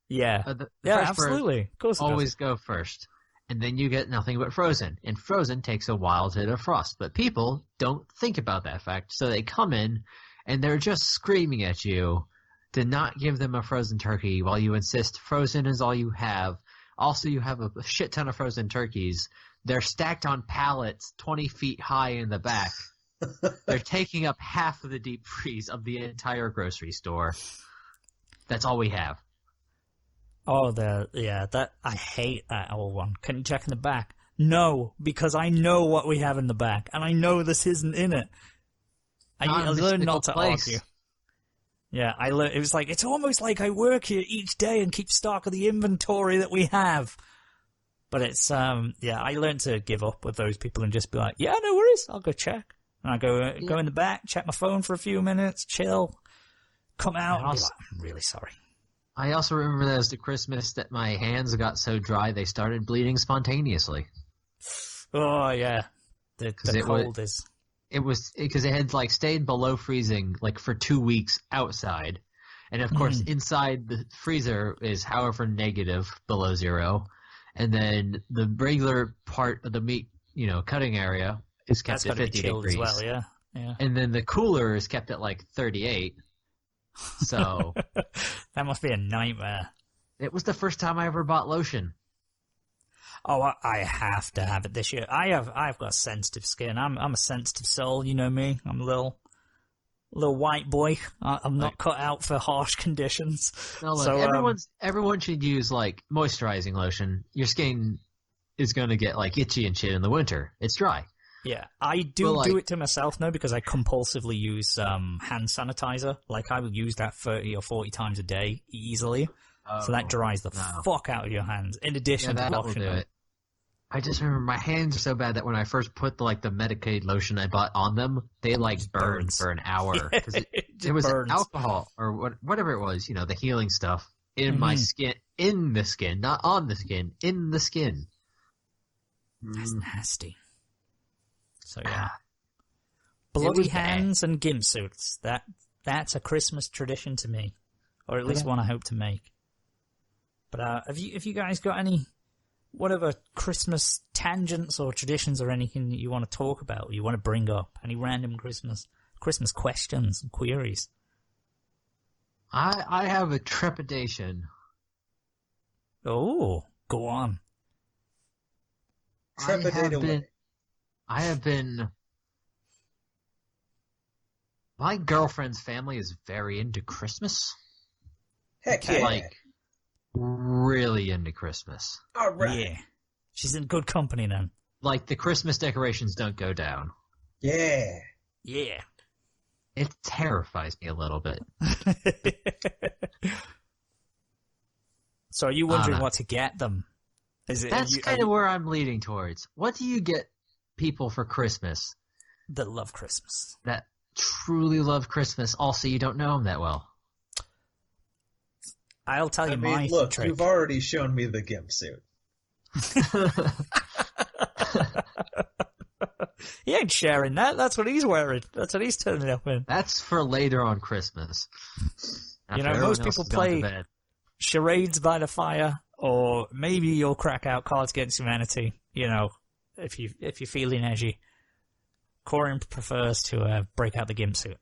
Yeah. The fresh absolutely. Of course, always go first. And then you get nothing but frozen. And frozen takes a while to hit a frost. But people don't think about that fact. So they come in and they're just screaming at you to not give them a frozen turkey while you insist frozen is all you have. Also, you have a shit ton of frozen turkeys. They're stacked on pallets 20 feet high in the back. They're taking up half of the deep freeze of the entire grocery store. That's all we have. Oh, I hate that old one. Can you check in the back? No, because I know what we have in the back, and I know this isn't in it. I learned not to argue. Yeah, I learned. It was like, it's almost like I work here each day and keep stock of the inventory that we have. But it's, I learned to give up with those people and just be like, yeah, no worries, I'll go check. And I go in the back, check my phone for a few minutes, chill, come out, and be like, I'm really sorry. I also remember that was the Christmas that my hands got so dry they started bleeding spontaneously. Oh, yeah. The cold is... It was because it had stayed below freezing for 2 weeks outside. And of course, inside the freezer is however negative below zero. And then the regular part of the meat, cutting area is kept at 50 degrees. As well, yeah. And then the cooler is kept at 38. So that must be a nightmare. It was the first time I ever bought lotion. Oh, I have to have it this year. I've got sensitive skin. I'm a sensitive soul. You know me. I'm a little white boy. I'm not cut out for harsh conditions. No, look, everyone should use moisturizing lotion. Your skin is going to get itchy and shit in the winter. It's dry. Yeah, I do it to myself now because I compulsively use hand sanitizer. I would use that 30 or 40 times a day easily. So that dries the fuck out of your hands. In addition to washing them. I just remember my hands are so bad that when I first put the Medicaid lotion I bought on them, they burned for an hour because it was alcohol or whatever it was, the healing stuff in my skin, in the skin, not on the skin, in the skin. That's nasty. So yeah, bloody hands and gimp suits. That's a Christmas tradition to me, or at least one I hope to make. But have you guys got any whatever Christmas tangents or traditions or anything that you want to talk about, or you want to bring up? Any random Christmas Christmas questions and queries. I have a trepidation. Oh, go on. Trepidate away. I have been. My girlfriend's family is very into Christmas. Heck yeah. Like, really into Christmas. All right. Yeah. She's in good company then. Like, the Christmas decorations don't go down. Yeah. Yeah. It terrifies me a little bit. So are you wondering what to get them? That's kind of where I'm leading towards. What do you get people for Christmas? That love Christmas. That truly love Christmas. Also, you don't know them that well. I'll tell you my look, trick. you've already shown me the gimp suit. He ain't sharing that. That's what he's wearing. That's what he's turning up in. That's for later on Christmas. You know, most people play charades by the fire, or maybe you'll crack out Cards Against Humanity. You know, if you're feeling edgy. Corin prefers to break out the gimp suit.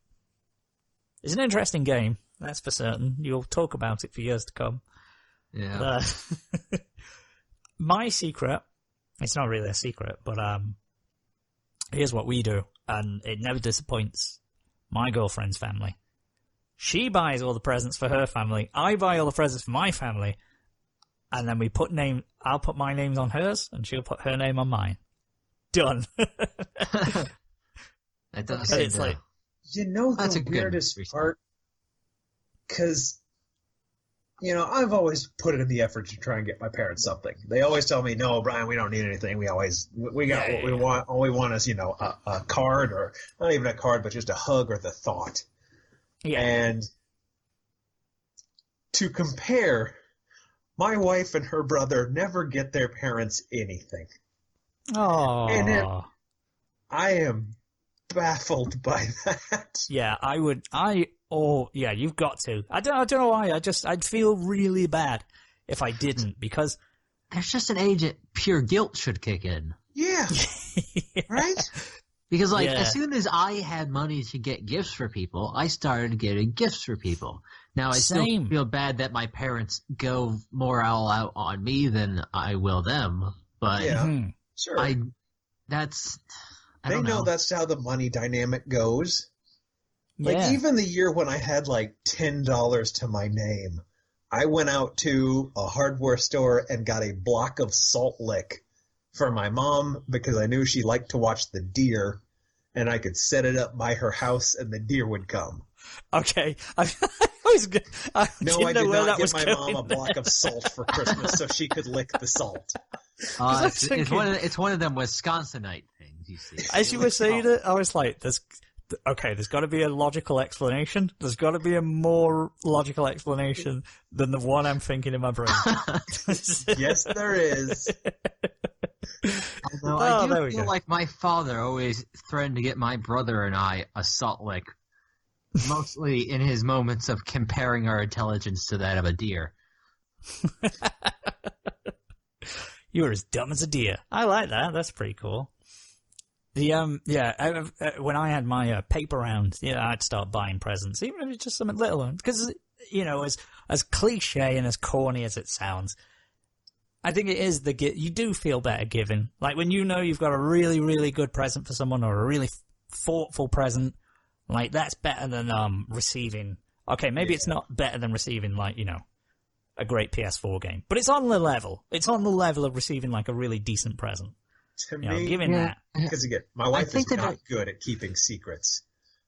It's an interesting game, that's for certain. You'll talk about it for years to come. Yeah. My secret, it's not really a secret, but here's what we do, and it never disappoints my girlfriend's family. She buys all the presents for her family, I buy all the presents for my family, and then I'll put my names on hers, and she'll put her name on mine. Done. That does But it's like, You know That's the a good weirdest reason. part? Because, I've always put it in the effort to try and get my parents something. They always tell me, no, Brian, we don't need anything. We got what we want. All we want is, a card, or not even a card, but just a hug or the thought. yeah. And to compare, my wife and her brother never get their parents anything. Oh. I am baffled by that. Yeah, you've got to. I don't know why. I'd feel really bad if I didn't, because There's just an age that pure guilt should kick in. Yeah. Right? Because, Yeah. as soon as I had money to get gifts for people, I started getting gifts for people. Now, I still Same. feel bad that my parents go more all out on me than I will them, but Yeah. Mhm. Sure. I they don't know know. that's how the money dynamic goes. Like, Yeah. even the year when I had like $10 to my name, I went out to a hardware store and got a block of salt lick for my mom because I knew she liked to watch the deer, and I could set it up by her house and the deer would come. Okay. I didn't No, I know did where not that get was my going. mom a block of salt for Christmas so she could lick the salt. was It's thinking- one of them Wisconsinite things, you see. As you were saying it, I was like, there's got to be a logical explanation. There's got to be a more logical explanation than the one I'm thinking in my brain. Yes, there is. Although Oh, I there do we feel go. like my father always threatened to get my brother and I a salt lick, mostly in his moments of comparing our intelligence to that of a deer. You were as dumb as a deer. I like that. That's pretty cool. When I had my paper round, I'd start buying presents, even if it's just something little, because as cliche and as corny as it sounds, I think it is you do feel better giving. Like when you've got a really, really good present for someone, or a really thoughtful present, like that's better than receiving. Okay, maybe it's not better than receiving a great PS4 game, but it's on the level. It's on the level of receiving like a really decent present. To You know, me, giving that. because again, my wife is think that not good at keeping secrets,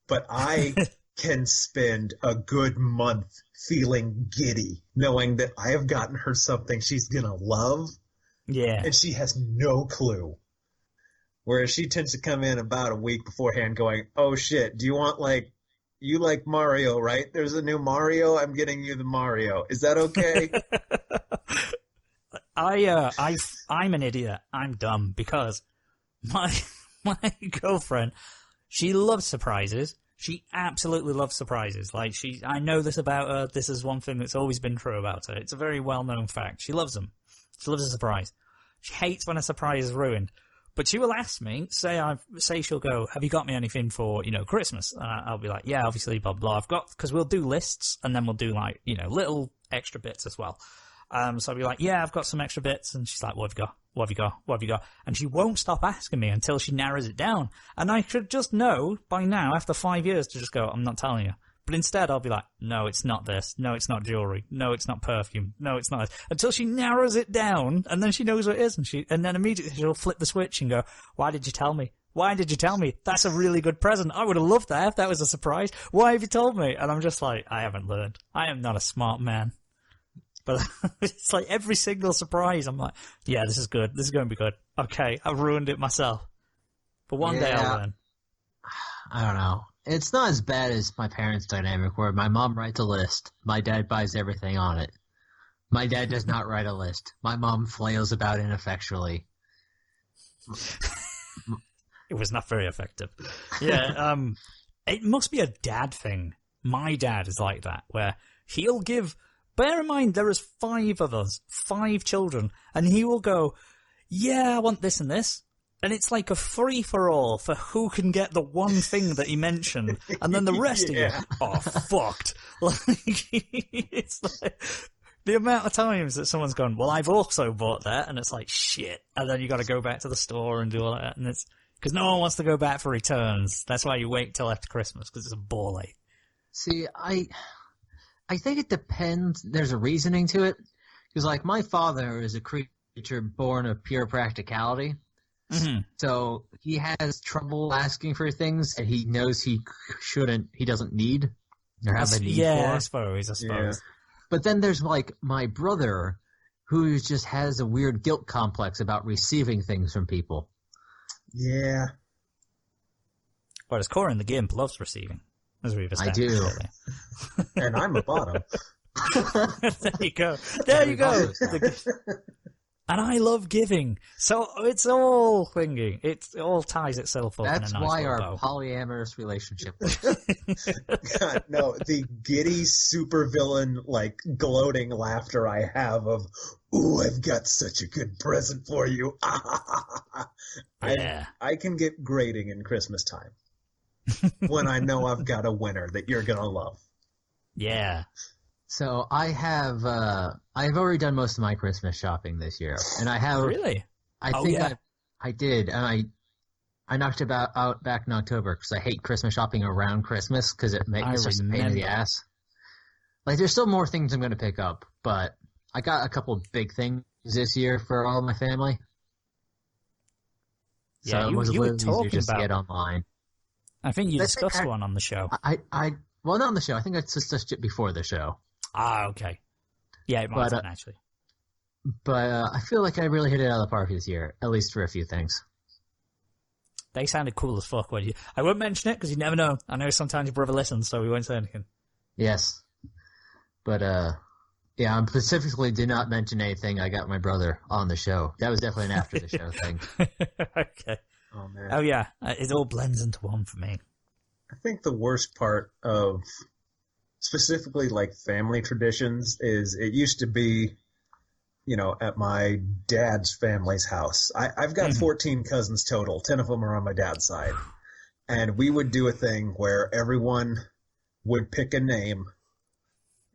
but I can spend a good month feeling giddy, knowing that I have gotten her something she's gonna love, Yeah. and she has no clue. Whereas she tends to come in about a week beforehand going, oh shit, do you want you like Mario, right? There's a new Mario, I'm getting you the Mario. Is that okay? I'm an idiot. I'm dumb because my girlfriend, she loves surprises. She absolutely loves surprises. I know this about her. This is one thing that's always been true about her. It's a very well-known fact. She loves them. She loves a surprise. She hates when a surprise is ruined. But she will ask me, say she'll go, have you got me anything for, Christmas? And I'll be like, yeah, obviously, blah, blah, I've got, because we'll do lists, and then we'll do, like, little extra bits as well. So I'll be like, yeah, I've got some extra bits, and she's like, what have you got? What have you got? What have you got? And she won't stop asking me until she narrows it down. And I should just know by now, after 5 years, to just go, I'm not telling you. But instead, I'll be like, no, it's not this. No, it's not jewelry. No, it's not perfume. No, it's not this. Until she narrows it down, and then she knows what it is, and then immediately she'll flip the switch and go, why did you tell me? Why did you tell me? That's a really good present. I would have loved that if that was a surprise. Why have you told me? And I'm just like, I haven't learned. I am not a smart man. But it's like every single surprise, I'm like, yeah, this is good. This is going to be good. Okay, I've ruined it myself. But one day I'll learn. I don't know. It's not as bad as my parents' dynamic where my mom writes a list. My dad buys everything on it. My dad does not write a list. My mom flails about ineffectually. It was not very effective. Yeah, it must be a dad thing. My dad is like that, where he'll give... Bear in mind, there is 5 of us, 5 children, and he will go, yeah, I want this and this. And it's like a free-for-all for who can get the one thing that he mentioned, and then the rest of you, fucked. Like, it's like, the amount of times that someone's gone, well, I've also bought that, and it's like, shit. And then you got to go back to the store and do all that, and it's, because no one wants to go back for returns. That's why you wait till after Christmas, because it's a ball ache. See, I think it depends. There's a reasoning to it. Because, like, my father is a creature born of pure practicality. Mm-hmm. So he has trouble asking for things that he knows he doesn't need or have a need for. I suppose. Yeah. But then there's, like, my brother who just has a weird guilt complex about receiving things from people. Yeah. Whereas Cora in the game loves receiving. As we've established. I do. And I'm a bottom. There you go. There you go. And I love giving. So it's all thingy. It all ties itself up. That's in a nice why our bow. polyamorous relationship. God, no, the giddy supervillain, like, gloating laughter I have of, ooh, I've got such a good present for you. Yeah. I can get grating in Christmas time. When I know I've got a winner that you're going to love. Yeah. So I've already done most of my Christmas shopping this year, and I have really. I did, and I knocked out back in October because I hate Christmas shopping around Christmas because it's just a pain in the ass. Like, there's still more things I'm going to pick up, but I got a couple big things this year for all of my family. Yeah, so it was a little easier just to get online. I think you discussed one on the show. Well, not on the show. I think I discussed it before the show. Ah, okay. Yeah, it might have been, actually. But I feel like I really hit it out of the park this year, at least for a few things. They sounded cool as fuck. I won't mention it because you never know. I know sometimes your brother listens, so we won't say anything. Yes. But, yeah, I specifically did not mention anything I got my brother on the show. That was definitely an after the show thing. Okay. Oh, man. Oh, yeah. It all blends into one for me. I think the worst part of specifically, like, family traditions is it used to be, at my dad's family's house. I've got 14 cousins total. 10 of them are on my dad's side. And we would do a thing where everyone would pick a name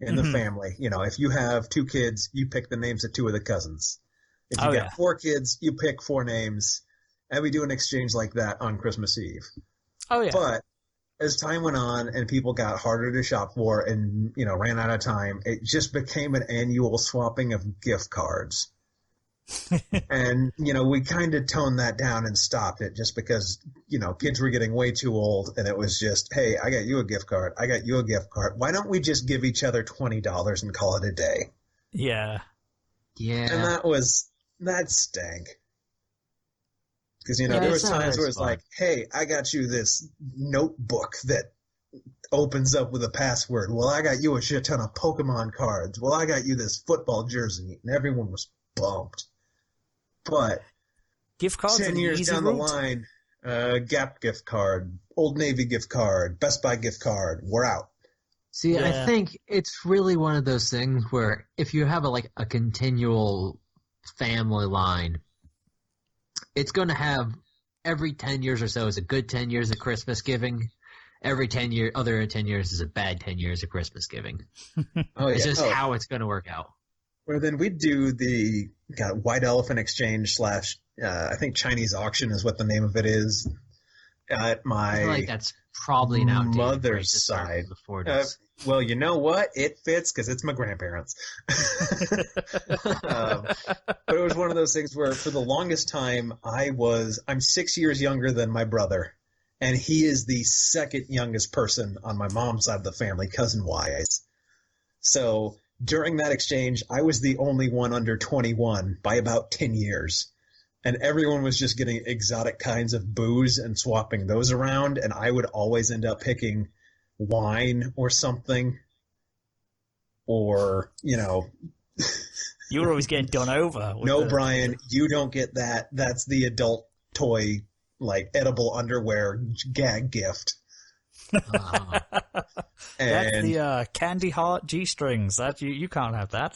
in the family. If you have 2 kids, you pick the names of 2 of the cousins. If you got 4 kids, you pick 4 names. And we do an exchange like that on Christmas Eve. Oh, yeah. But as time went on and people got harder to shop for and, ran out of time, it just became an annual swapping of gift cards. And, we kind of toned that down and stopped it just because, kids were getting way too old and it was just, hey, I got you a gift card. I got you a gift card. Why don't we just give each other $20 and call it a day? Yeah. Yeah. And that stank. Because, there was times where it's like, hey, I got you this notebook that opens up with a password. Well, I got you a shit ton of Pokemon cards. Well, I got you this football jersey. And everyone was bummed. But gift cards 10 years down the line, Gap gift card, Old Navy gift card, Best Buy gift card, we're out. See, yeah. I think it's really one of those things where if you have a continual family line, it's going to have every 10 years or so is a good 10 years of Christmas giving. Every 10 years is a bad 10 years of Christmas giving. It's just how it's going to work out. Well, then we'd do the White Elephant Exchange / I think Chinese auction is what the name of it is. At my I feel like that's probably an outdated mother's side. The 40s. Well, you know what? It fits because it's my grandparents. But it was one of those things where for the longest time I'm 6 years younger than my brother, and he is the second youngest person on my mom's side of the family, cousin-wise. So during that exchange, I was the only one under 21 by about 10 years. And everyone was just getting exotic kinds of booze and swapping those around, and I would always end up picking wine or something. Or, You were always getting done over. No, Brian, you don't get that. That's the adult toy, like, edible underwear gag gift. That's the candy heart G-strings. That you can't have that.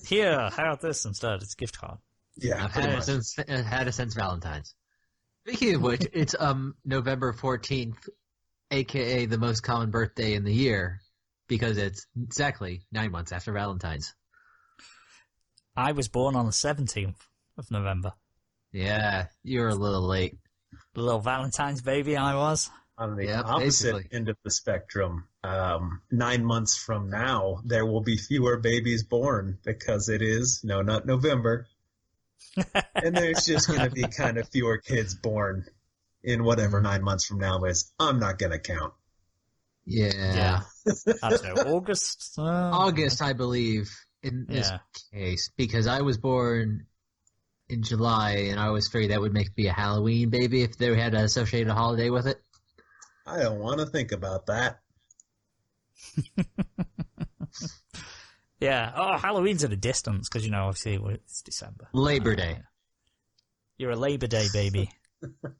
Here, have this instead. It's a gift card. Yeah, I've had it since Valentine's. Speaking of which, it's November 14th, aka the most common birthday in the year, because it's exactly 9 months after Valentine's. I was born on the 17th of November. Yeah, you're a little late. The little Valentine's baby I was. On the opposite end of the spectrum, 9 months from now, there will be fewer babies born because it is, not November. And there's just going to be kind of fewer kids born in whatever 9 months from now is. I'm not going to count. Yeah. I don't know, August? August, I believe, in this case, because I was born in July, and I always figured that would make me a Halloween baby if they had an associated holiday with it. I don't want to think about that. Yeah. Oh, Halloween's at a distance because, obviously it's December. Labor Day. You're a Labor Day baby.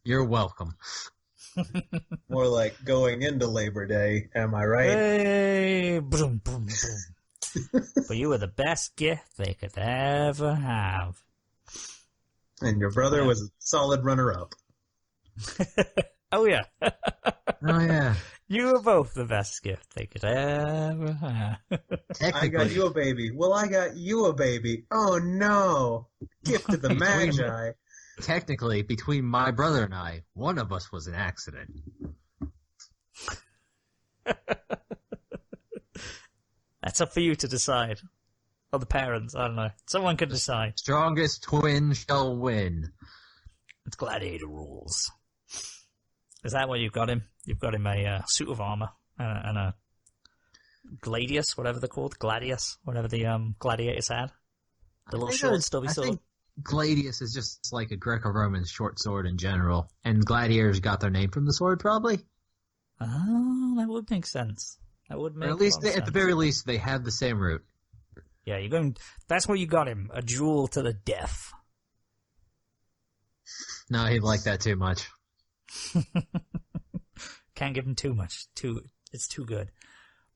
You're welcome. More like going into Labor Day, am I right? Hey, boom, boom, boom. But you were the best gift they could ever have. And your brother was a solid runner-up. Oh, yeah. Oh, yeah. You were both the best gift they could ever have. I got you a baby. Well, I got you a baby. Oh, no. Gift of the Magi. Technically, between my brother and I, one of us was an accident. That's up for you to decide. Or the parents, I don't know. Someone can decide. Strongest twin shall win. It's gladiator rules. Is that what you've got him? You've got him a suit of armor and a gladius, whatever they're called, gladius, whatever the gladiators had. The little short, stubby sword. I think gladius is just like a Greco-Roman short sword in general, and gladiators got their name from the sword, probably. Oh, that would make sense. That would make sense. At the very least, they have the same root. Yeah, you're going. That's what you got him. A duel to the death. No, he'd like that too much. Can't give him too much. It's too good.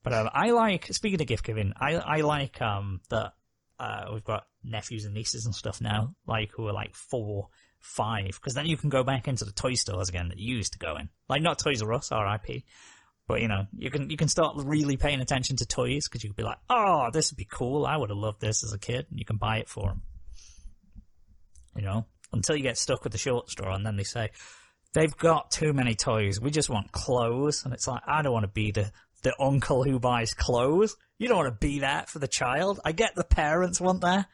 But I like. Speaking of gift giving, I like that we've got nephews and nieces and stuff now, like who are like 4, 5, because then you can go back into the toy stores again that you used to go in, like not Toys R Us, R.I.P. But you can start really paying attention to toys because you could be like, oh, this would be cool. I would have loved this as a kid, and you can buy it for them. Until you get stuck with the short straw, and then they say they've got too many toys. We just want clothes, and it's like I don't want to be the uncle who buys clothes. You don't want to be that for the child. I get the parents want that,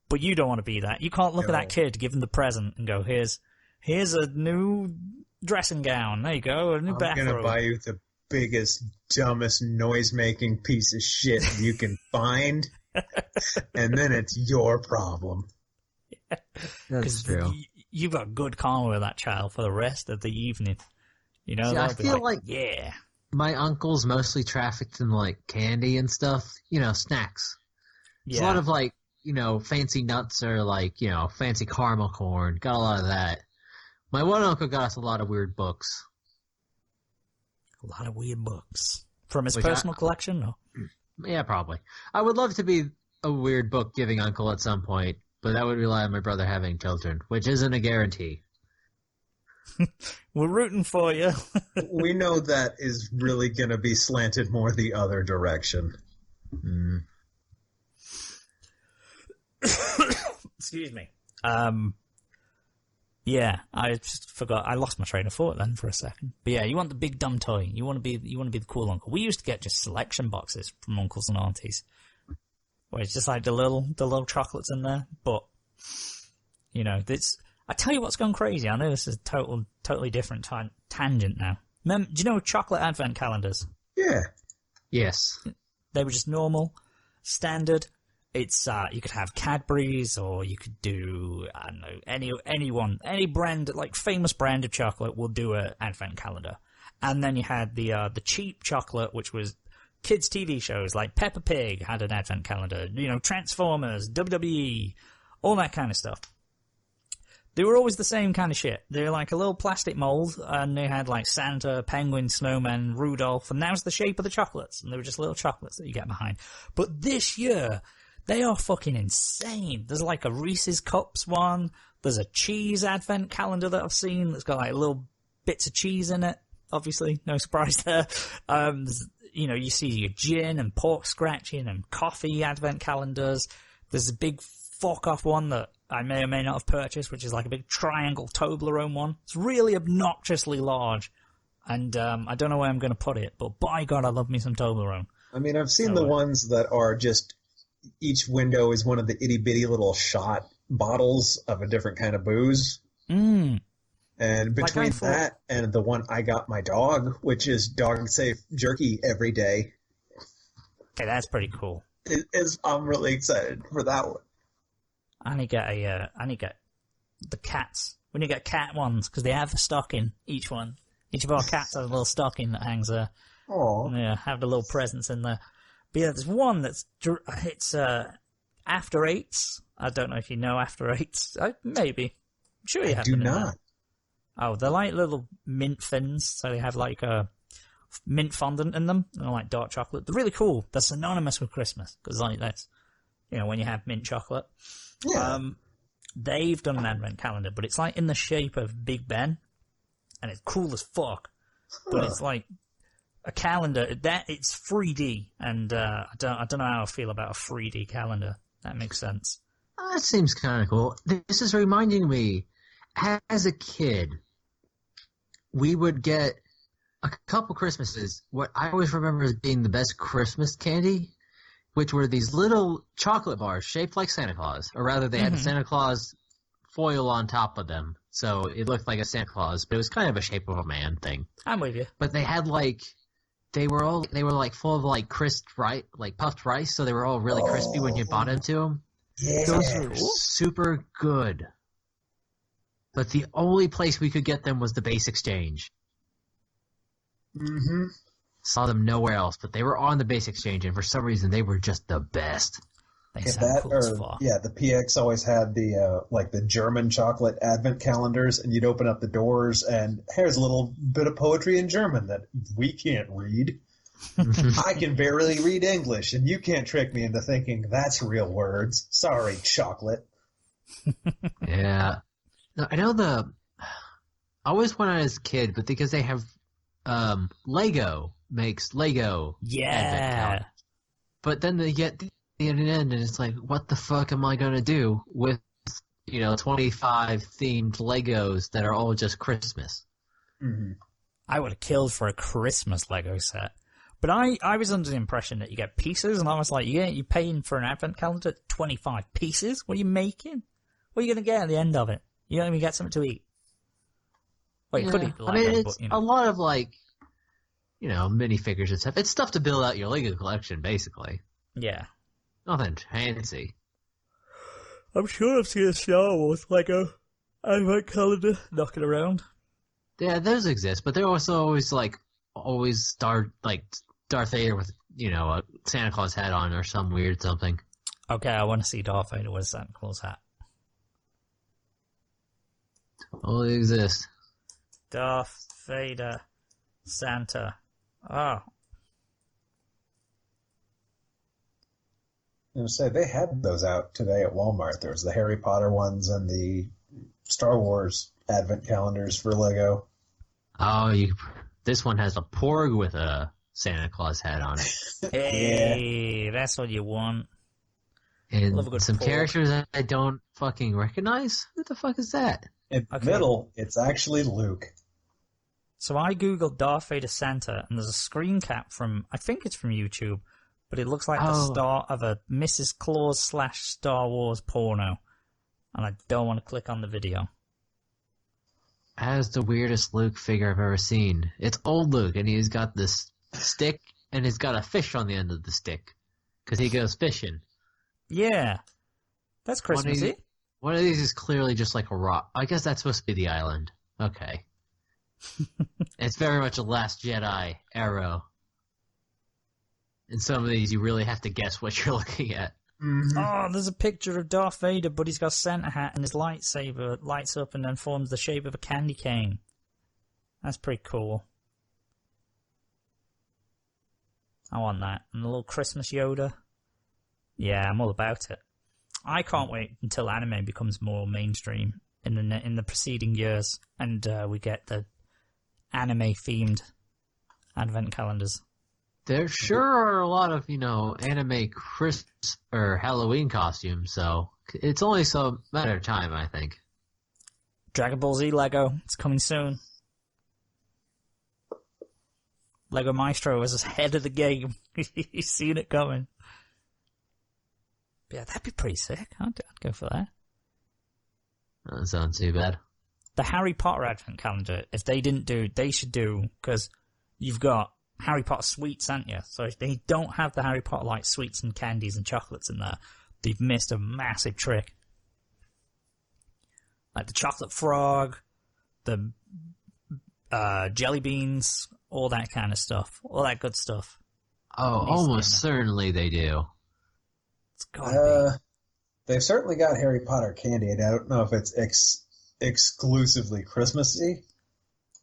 but you don't want to be that. You can't look at that kid, give him the present, and go, here's a new dressing gown. There you go, a new bathrobe. I'm gonna buy you the biggest, dumbest, noise-making piece of shit you can find, and then it's your problem. Yeah. That's true. You've got good karma with that child for the rest of the evening. See, I feel like yeah. My uncle's mostly trafficked in like candy and stuff, snacks. It's a lot of like, fancy nuts or like, fancy caramel corn. Got a lot of that. My one uncle got us a lot of weird books. A lot of weird books. From his personal collection? No. Yeah, probably. I would love to be a weird book giving uncle at some point. but that would rely on my brother having children, which isn't a guarantee. We're rooting for you. We know that is really going to be slanted more the other direction. Mm. Excuse me. Yeah, I just forgot. I lost my train of thought then for a second. But yeah, you want the big dumb toy. You want to be the cool uncle. We used to get just selection boxes from uncles and aunties, where it's just like the little chocolates in there. But you know, I tell you what's gone crazy. I know this is a totally different tangent now. Do you know chocolate advent calendars? Yeah. Yes. They were just normal, standard. It's you could have Cadbury's, or you could do, I don't know, any brand, like famous brand of chocolate will do a advent calendar. And then you had the cheap chocolate, which was kids TV shows like Peppa Pig had an advent calendar, you know, Transformers, WWE, all that kind of stuff. They were always the same kind of shit. They were like a little plastic mold, and they had like Santa, Penguin, Snowman, Rudolph, and that was the shape of the chocolates, and they were just little chocolates that you get behind. But this year, they are fucking insane. There's like a Reese's Cups one. There's a cheese advent calendar that I've seen that's got like little bits of cheese in it. Obviously, no surprise there. You know, you see your gin and pork scratching and coffee advent calendars. There's a big fuck-off one that I may or may not have purchased, which is like a big triangle Toblerone one. It's really obnoxiously large. And I don't know where I'm going to put it, but by God, I love me some Toblerone. I mean, I've seen the ones that are just... Each window is one of the itty-bitty little shot bottles of a different kind of booze. Mm. And between that and the one I got my dog, which is dog-safe jerky every day. Okay, that's pretty cool. I'm really excited for that one. I need to get the cats. We need to get cat ones, because they have a stocking, each one. Each of our cats has a little stocking that hangs there. Aww. Yeah, have the little presents in there. But yeah, there's one it's After Eights. I don't know if you know After Eights. Maybe. I'm sure you have them. I do not. Oh, they're like little mint thins. So they have like a mint fondant in them, and like dark chocolate. They're really cool. They're synonymous with Christmas, because like that's, you know, when you have mint chocolate. Yeah. They've done an advent calendar, but it's like in the shape of Big Ben, and it's cool as fuck. But it's like a calendar that it's 3D, and I don't know how I feel about a 3D calendar. That makes sense. That seems kind of cool. This is reminding me, as a kid, we would get a couple Christmases. What I always remember as being the best Christmas candy, which were these little chocolate bars shaped like Santa Claus, or rather, they had the Santa Claus foil on top of them, so it looked like a Santa Claus, but it was kind of a shape of a man thing. I'm with you. But they had like. They were like full of like crisp rice, like puffed rice, so they were all really crispy when you bought into them. Yeah. Those were super good. But the only place we could get them was the Base Exchange. Mm-hmm. Saw them nowhere else, but they were on the Base Exchange, and for some reason they were just the best. They sound cool as fuck. Yeah, the PX always had the like the German chocolate advent calendars, and you'd open up the doors, and here's a little bit of poetry in German that we can't read. I can barely read English, and you can't trick me into thinking that's real words. Sorry, chocolate. Yeah. No, I know I always wanted as a kid, but because they have Lego makes Lego advent calendars. But then they get at an end, and it's like, what the fuck am I going to do with, 25 themed Legos that are all just Christmas? Mm-hmm. I would have killed for a Christmas Lego set. But I was under the impression that you get pieces, and I was like, yeah, you're paying for an advent calendar, 25 pieces? What are you making? What are you going to get at the end of it? You don't even get something to eat. Well, you could eat the Lego, it's a lot of, minifigures and stuff. It's stuff to build out your Lego collection, basically. Yeah. Nothing fancy. I'm sure I've seen a Star Wars Lego advent calendar knocking around. Yeah, those exist, but they're also always Darth Vader with, a Santa Claus hat on or some weird something. Okay, I want to see Darth Vader with a Santa Claus hat. Only exist. Darth Vader, Santa. Oh. gonna say they had those out today at Walmart. There was the Harry Potter ones and the Star Wars advent calendars for Lego. Oh, this one has a porg with a Santa Claus hat on it. Hey, that's what you want. And Love a good some porg. characters I don't fucking recognize. Who the fuck is that? In the middle, it's actually Luke. So I googled Darth Vader Santa, and there's a screen cap from, I think it's from YouTube, but it looks like the start of a Mrs. Claus / Star Wars porno. And I don't want to click on the video. That is the weirdest Luke figure I've ever seen. It's old Luke, and he's got this stick, and he's got a fish on the end of the stick. Because he goes fishing. Yeah. That's Christmassy. One of these is clearly just like a rock. I guess that's supposed to be the island. Okay. It's very much a Last Jedi arrow. In some of these, you really have to guess what you're looking at. Mm-hmm. Oh, there's a picture of Darth Vader, but he's got a Santa hat and his lightsaber lights up and then forms the shape of a candy cane. That's pretty cool. I want that. And a little Christmas Yoda. Yeah, I'm all about it. I can't wait until anime becomes more mainstream in the preceding years, and we get the anime-themed advent calendars. There sure are a lot of, anime Christmas or Halloween costumes, so it's only a matter of time, I think. Dragon Ball Z Lego, it's coming soon. Lego Maestro was ahead of the game. He's seen it coming. But yeah, that'd be pretty sick. I'd go for that. Doesn't sound too bad. The Harry Potter Advent Calendar, if they didn't do, they should do, because you've got Harry Potter sweets, haven't you? So if they don't have the Harry Potter like sweets and candies and chocolates in there, they've missed a massive trick. Like the chocolate frog, the jelly beans, all that kind of stuff, all that good stuff. Oh, almost certainly they do. It's gotta be. They've certainly got Harry Potter candy. I don't know if it's exclusively Christmassy.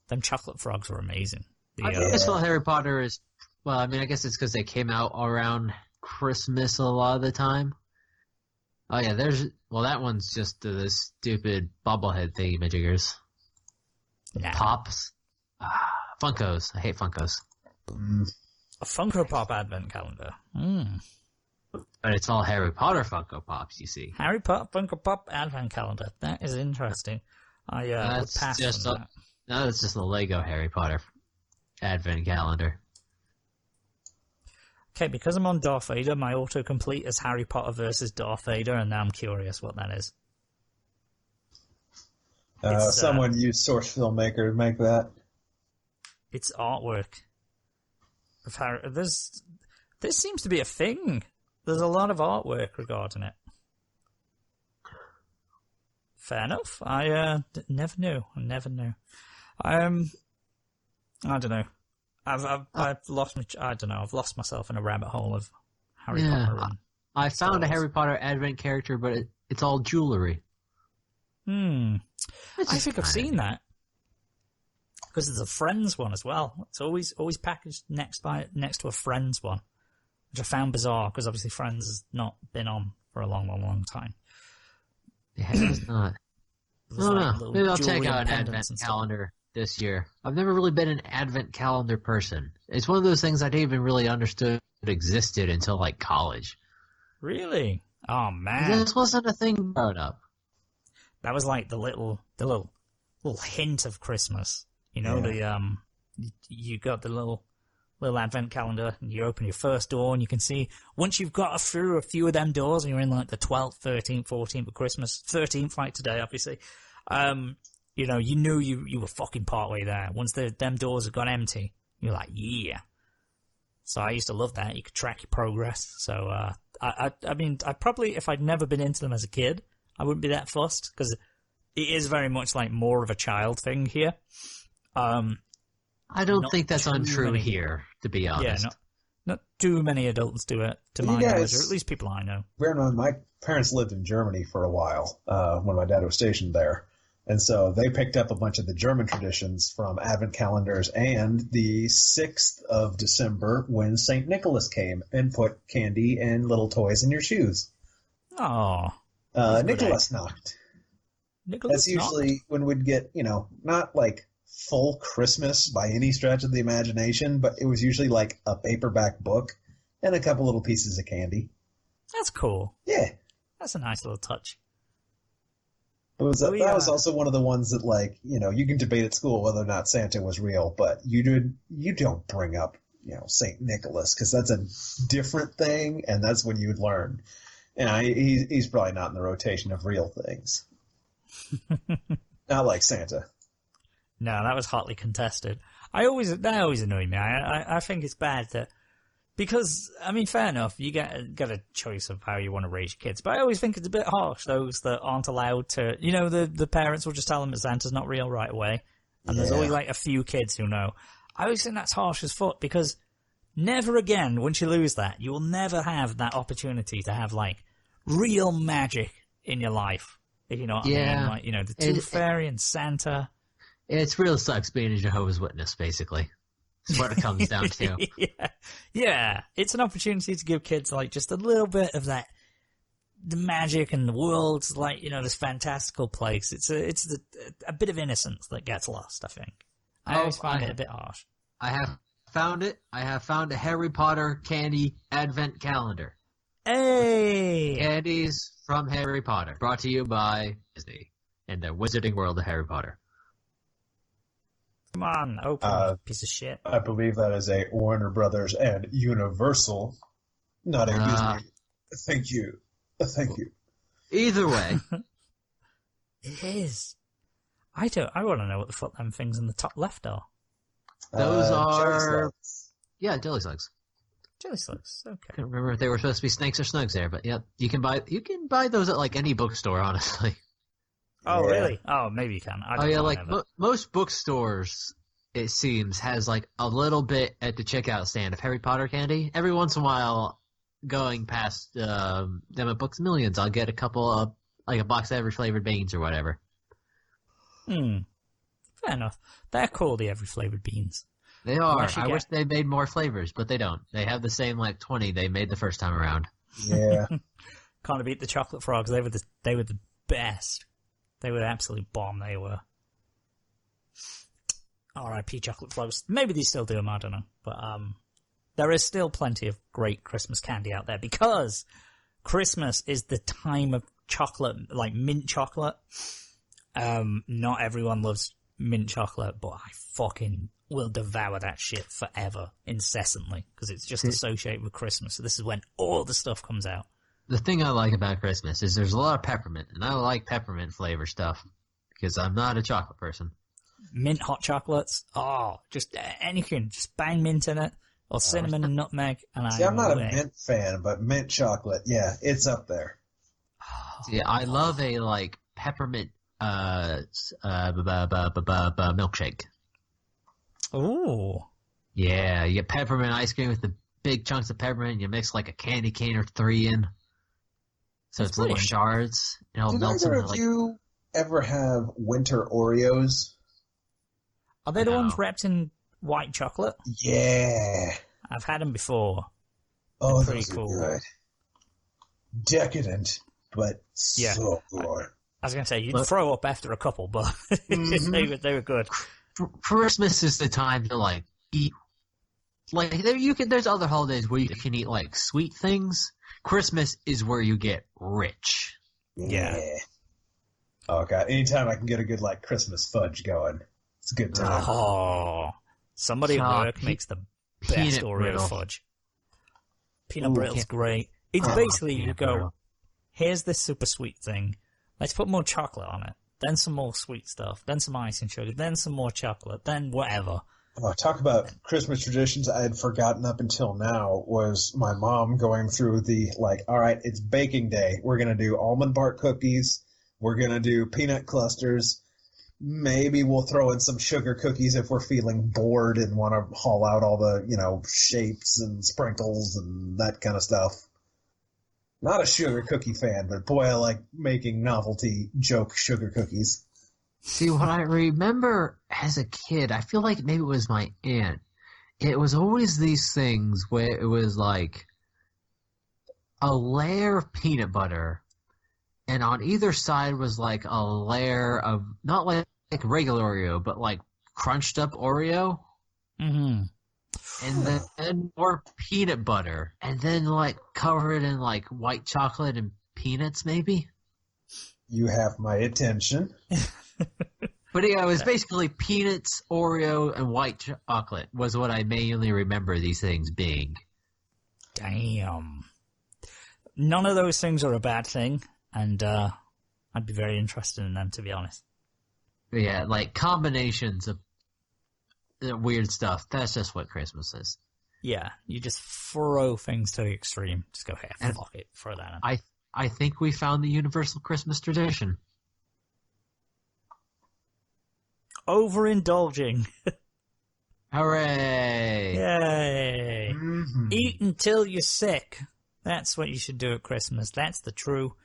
Them chocolate frogs were amazing. I guess Harry Potter is... Well, I mean, I guess it's because they came out around Christmas a lot of the time. Oh, yeah, that one's just the stupid bobblehead thingamajiggers. Nah. Pops. Funkos. I hate Funkos. A Funko Pop Advent Calendar. But it's all Harry Potter Funko Pops, you see. Harry Potter Funko Pop Advent Calendar. That is interesting. I would pass on that. No, it's just the Lego Harry Potter Advent Calendar. Okay, because I'm on Darth Vader, my autocomplete is Harry Potter versus Darth Vader, and now I'm curious what that is. Someone used Source Filmmaker to make that. It's artwork. Of Harry. This seems to be a thing. There's a lot of artwork regarding it. Fair enough. I never knew. I don't know. I've lost. I don't know. I've lost myself in a rabbit hole of Harry Potter. I found a Harry Potter Advent character, but it's all jewelry. I think I've seen that because there's a Friends one as well. It's always packaged next to a Friends one, which I found bizarre because obviously Friends has not been on for a long time. Yeah, it's not. No. Maybe I'll check out an Advent calendar this year. I've never really been an Advent calendar person. It's one of those things I didn't even really understood existed until like college. Really? Oh man, this wasn't a thing growing up. That was like the little hint of Christmas. You know, you got the little Advent calendar, and you open your first door, and you can see once you've got through a few of them doors, and you're in like the 12th, 13th, 14th of Christmas, 13th like today, obviously. You know, you knew you were fucking partway there. Once them doors had gone empty, you're like, yeah. So I used to love that. You could track your progress. So I mean, I probably, if I'd never been into them as a kid, I wouldn't be that fussed because it is very much like more of a child thing here. I don't think that's untrue here, to be honest. Yeah, not too many adults do it, to my knowledge, or at least people I know. My parents lived in Germany for a while when my dad was stationed there. And so they picked up a bunch of the German traditions from Advent calendars and the 6th of December when St. Nicholas came and put candy and little toys in your shoes. Oh. Nicholas Nacht. That's usually when we'd get, not like full Christmas by any stretch of the imagination, but it was usually like a paperback book and a couple little pieces of candy. That's cool. Yeah. That's a nice little touch. That was also one of the ones that, like, you can debate at school whether or not Santa was real, but you don't bring up, St. Nicholas, because that's a different thing, and that's when you'd learn. And he's probably not in the rotation of real things. Not like Santa. No, that was hotly contested. That always annoyed me. I think it's bad that, because, I mean, fair enough, you get a choice of how you want to raise your kids, but I always think it's a bit harsh, those that aren't allowed to, the parents will just tell them that Santa's not real right away, and there's only like a few kids who know. I always think that's harsh as fuck, because never again, once you lose that, you will never have that opportunity to have, like, real magic in your life, if you know what I mean. Like, the Tooth Fairy and Santa. It's real sucks being a Jehovah's Witness, basically. That's what it comes down to. Yeah. It's an opportunity to give kids, like, just a little bit of that, the magic and the world's, like, this fantastical place. It's a bit of innocence that gets lost, I think. I always find it a bit harsh. I have found it. I have found a Harry Potter candy advent calendar. Hey! Candies from Harry Potter. Brought to you by Disney and the Wizarding World of Harry Potter. Come on, open, piece of shit. I believe that is a Warner Brothers and Universal, not a Disney. Thank you. Either way. It is. I want to know what the fuck them things in the top left are. Those are... Jelly jelly slugs. Jelly slugs, okay. I can't remember if they were supposed to be snakes or snugs there, but yeah, you can buy those at like any bookstore, honestly. Oh, really? Oh, maybe you can. Most bookstores, it seems, has like a little bit at the checkout stand of Harry Potter candy. Every once in a while, going past them at Books Millions, I'll get a couple of, like a box of every flavored beans or whatever. Fair enough. They're cool, the every flavored beans. They are. I wish they made more flavors, but they don't. They have the same like 20 they made the first time around. Yeah. Can't beat the chocolate frogs. They were the best. They were absolutely bomb, they were. R.I.P. chocolate frogs. Maybe they still do them, I don't know. But there is still plenty of great Christmas candy out there, because Christmas is the time of chocolate, like mint chocolate. Not everyone loves mint chocolate, but I fucking will devour that shit forever, incessantly, because it's just associated with Christmas. So this is when all the stuff comes out. The thing I like about Christmas is there's a lot of peppermint, and I like peppermint flavor stuff, because I'm not a chocolate person. Mint hot chocolates? Oh, just anything. Just bang mint in it, or cinnamon and nutmeg, and I'm not a mint fan, but mint chocolate, yeah, it's up there. Yeah, I love a, like, peppermint milkshake. Ooh. Yeah, you get peppermint ice cream with the big chunks of peppermint, and you mix like a candy cane or 3 in. So it's little shards. And it'll melt either of you ever have winter Oreos? Are they the ones wrapped in white chocolate? Yeah. I've had them before. Oh, they're pretty cool. Good. Decadent, but so good. I was going to say, you'd throw up after a couple, but they were good. Christmas is the time to, like, eat. Like, there's other holidays where you can eat, like, sweet things. Christmas is where you get rich. Yeah. Oh, God. Anytime I can get a good, like, Christmas fudge going, it's a good time. Oh. Somebody at work makes the best Oreo fudge. Peanut brittle's great. It's basically, you go, brittle. Here's this super sweet thing. Let's put more chocolate on it. Then some more sweet stuff. Then some icing sugar. Then some more chocolate. Then whatever. Oh, talk about Christmas traditions I had forgotten up until now was my mom going through the, like, all right, it's baking day. We're going to do almond bark cookies. We're going to do peanut clusters. Maybe we'll throw in some sugar cookies if we're feeling bored and want to haul out all the, shapes and sprinkles and that kind of stuff. Not a sugar cookie fan, but boy, I like making novelty joke sugar cookies. See, what I remember as a kid, I feel like maybe it was my aunt. It was always these things where it was like a layer of peanut butter, and on either side was like a layer of, not like regular Oreo, but like crunched up Oreo. Mm-hmm. And then more peanut butter, and then like covered in like white chocolate and peanuts, maybe. You have my attention. But yeah, it was basically peanuts, Oreo, and white chocolate was what I mainly remember these things being. Damn. None of those things are a bad thing, and I'd be very interested in them, to be honest. But yeah, like combinations of weird stuff. That's just what Christmas is. Yeah, you just throw things to the extreme. Just go, hey, fuck it, throw that in. I think we found the universal Christmas tradition. Overindulging. Hooray! Yay! Mm-hmm. Eat until you're sick. That's what you should do at Christmas. That's the true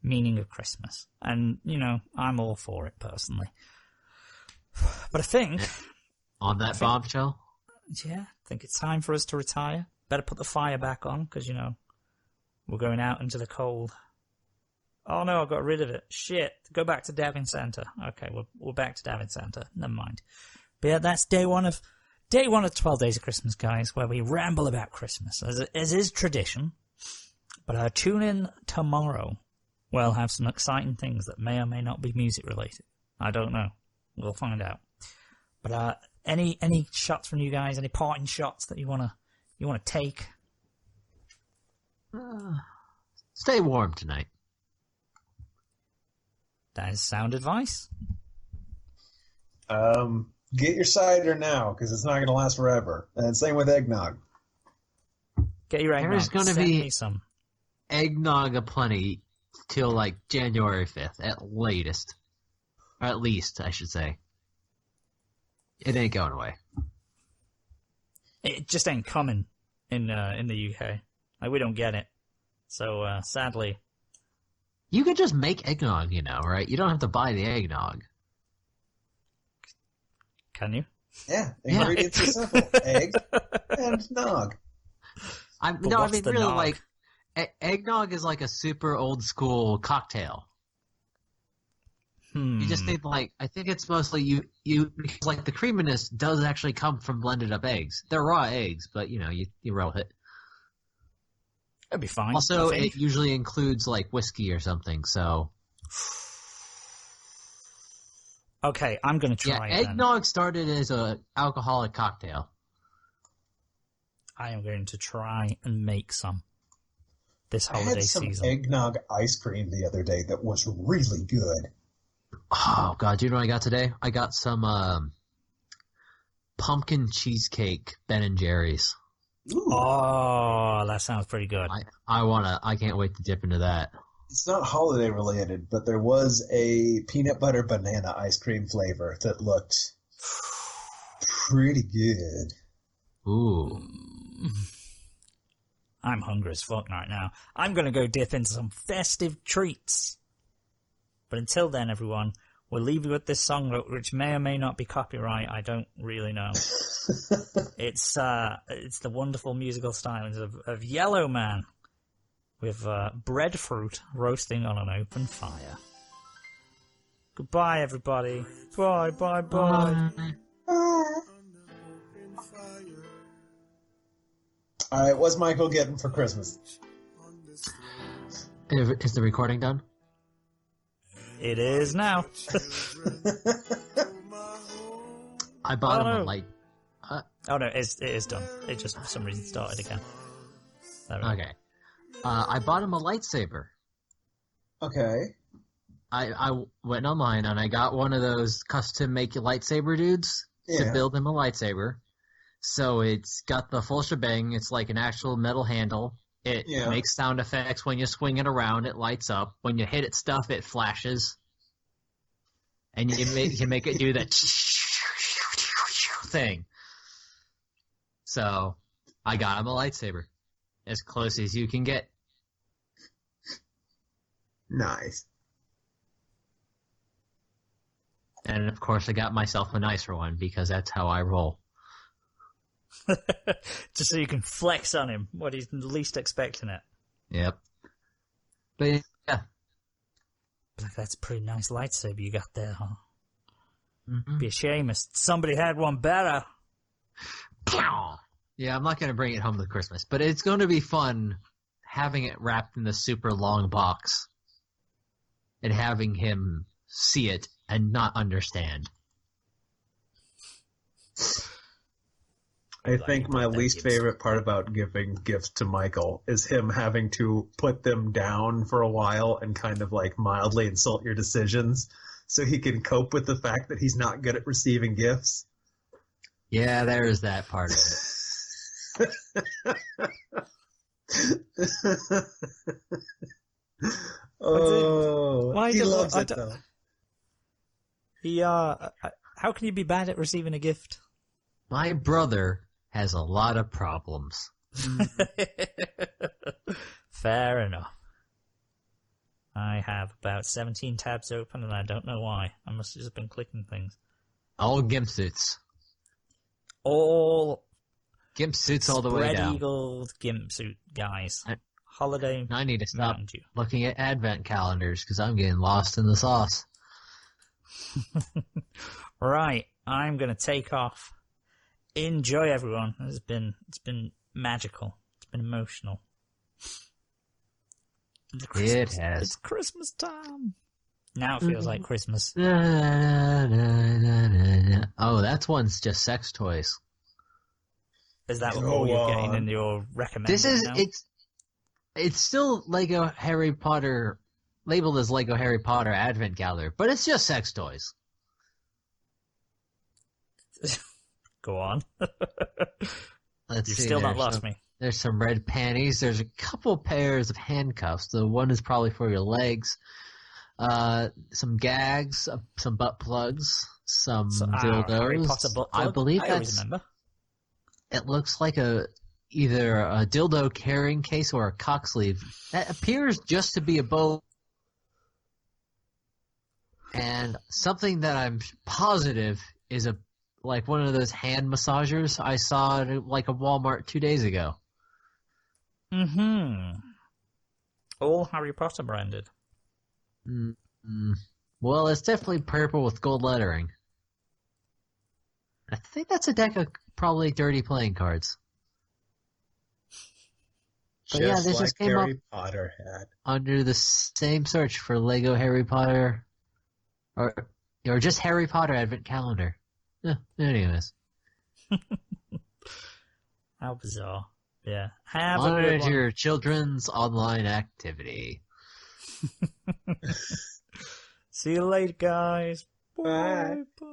meaning of Christmas. And, you know, I'm all for it, personally. But I think... On that bombshell? Yeah, I think it's time for us to retire. Better put the fire back on, because, you know, we're going out into the cold. Oh no, I got rid of it. Shit. Go back to Davin Center. Okay, we're back to Davin Center. Never mind. But yeah, that's day one of 12 Days of Christmas, guys, where we ramble about Christmas, as is tradition. But tune in tomorrow. We'll have some exciting things that may or may not be music related. I don't know. We'll find out. But any shots from you guys? Any parting shots that you wanna take? Stay warm tonight. That is sound advice. Get your cider now, because it's not going to last forever. And same with eggnog. Get your eggnog. There's going to Send be me some eggnog aplenty till like January 5th at latest. Or at least, I should say. It ain't going away. It just ain't coming in the UK. Like, we don't get it. So sadly, You could just make eggnog, you know, right? You don't have to buy the eggnog. can you? Yeah, ingredients are simple. Egg and nog. I But mean, what's the really, nog? like, eggnog is like a super old school cocktail. You just need, like, I think it's mostly you like, the creaminess does actually come from blended up eggs. They're raw eggs, but, you know, you roll it. It'll be fine. Also, I think. it usually includes, like, whiskey or something, so... Okay, I'm gonna Yeah, try it then. eggnog started as a alcoholic cocktail. I am going to try and make some this I holiday had some season. eggnog ice cream the other day that was really good. Oh, God, do you know what I got today? I got some pumpkin cheesecake Ben & Jerry's. Ooh. Oh, that sounds pretty good. I can't wait to dip into that. It's not holiday related, but there was a peanut butter banana ice cream flavor that looked pretty good. Ooh. I'm hungry as fuck right now. I'm going to go dip into some festive treats. But until then, everyone, we'll leave you with this song, which may or may not be copyright. I don't really know. It's the wonderful musical stylings of Yellow Man with breadfruit roasting on an open fire. Goodbye, everybody. Bye, bye, bye. All right, what's Michael getting for Christmas? Is the recording done? It is now. I bought Oh, him no. a light. Oh no, it is done. It just for some reason started again. There we go. Okay. I bought him a lightsaber. Okay. I went online and I got one of those custom make lightsaber dudes to Yeah. build him a lightsaber. So it's got the full shebang. It's like an actual metal handle. It Yeah. makes sound effects when you swing it around. It lights up. When you hit it stuff, it flashes. And you make it do that thing. So I got him a lightsaber. As close as you can get. Nice. And of course, I got myself a nicer one because that's how I roll. Just so you can flex on him when he's least expecting it. Yep. But yeah. Like, that's a pretty nice lightsaber you got there, huh? Mm-hmm. Be a shame if somebody had one better. Yeah, I'm not going to bring it home to Christmas, but it's going to be fun having it wrapped in the super long box and having him see it and not understand. I think my least favorite part about giving gifts to Michael is him having to put them down for a while and kind of like mildly insult your decisions so he can cope with the fact that he's not good at receiving gifts. Yeah, there's that part of it. He loves it though. How can you be bad at receiving a gift? My brother has a lot of problems. Fair enough. I have about 17 tabs open and I don't know why. I must have just been clicking things. All gimp suits. All gimp suits all the way down. Spread-eagled gimp suit guys. Holiday. I need to stop looking at advent calendars because I'm getting lost in the sauce. Right, I'm going to take off. Enjoy, everyone. It's been magical. It's been emotional. It has. It's Christmas time. Now it feels like Christmas. Oh, that's one's just sex toys. Is that all you're getting in your recommendation? This is now? It's still Lego Harry Potter, labeled as Lego Harry Potter Advent Calendar, but it's just sex toys. Go on. You've still not lost me. There's some red panties. There's a couple pairs of handcuffs. The one is probably for your legs. Some gags, some butt plugs, some dildos. Harry Potter butt plug? I believe I always remember. It looks like either a dildo carrying case or a cock sleeve. That appears just to be a bow. And something that I'm positive is like one of those hand massagers I saw at like a Walmart 2 days ago. Mm-hmm. All Harry Potter branded. Mm-hmm. Well, it's definitely purple with gold lettering. I think that's a deck of probably dirty playing cards. But yeah, this just came Harry up Potter had. Under the same search for Lego Harry Potter, or just Harry Potter Advent Calendar. Yeah, anyways. How bizarre. Yeah. Have Monitor your children's online activity. See you later, guys. Bye. Bye.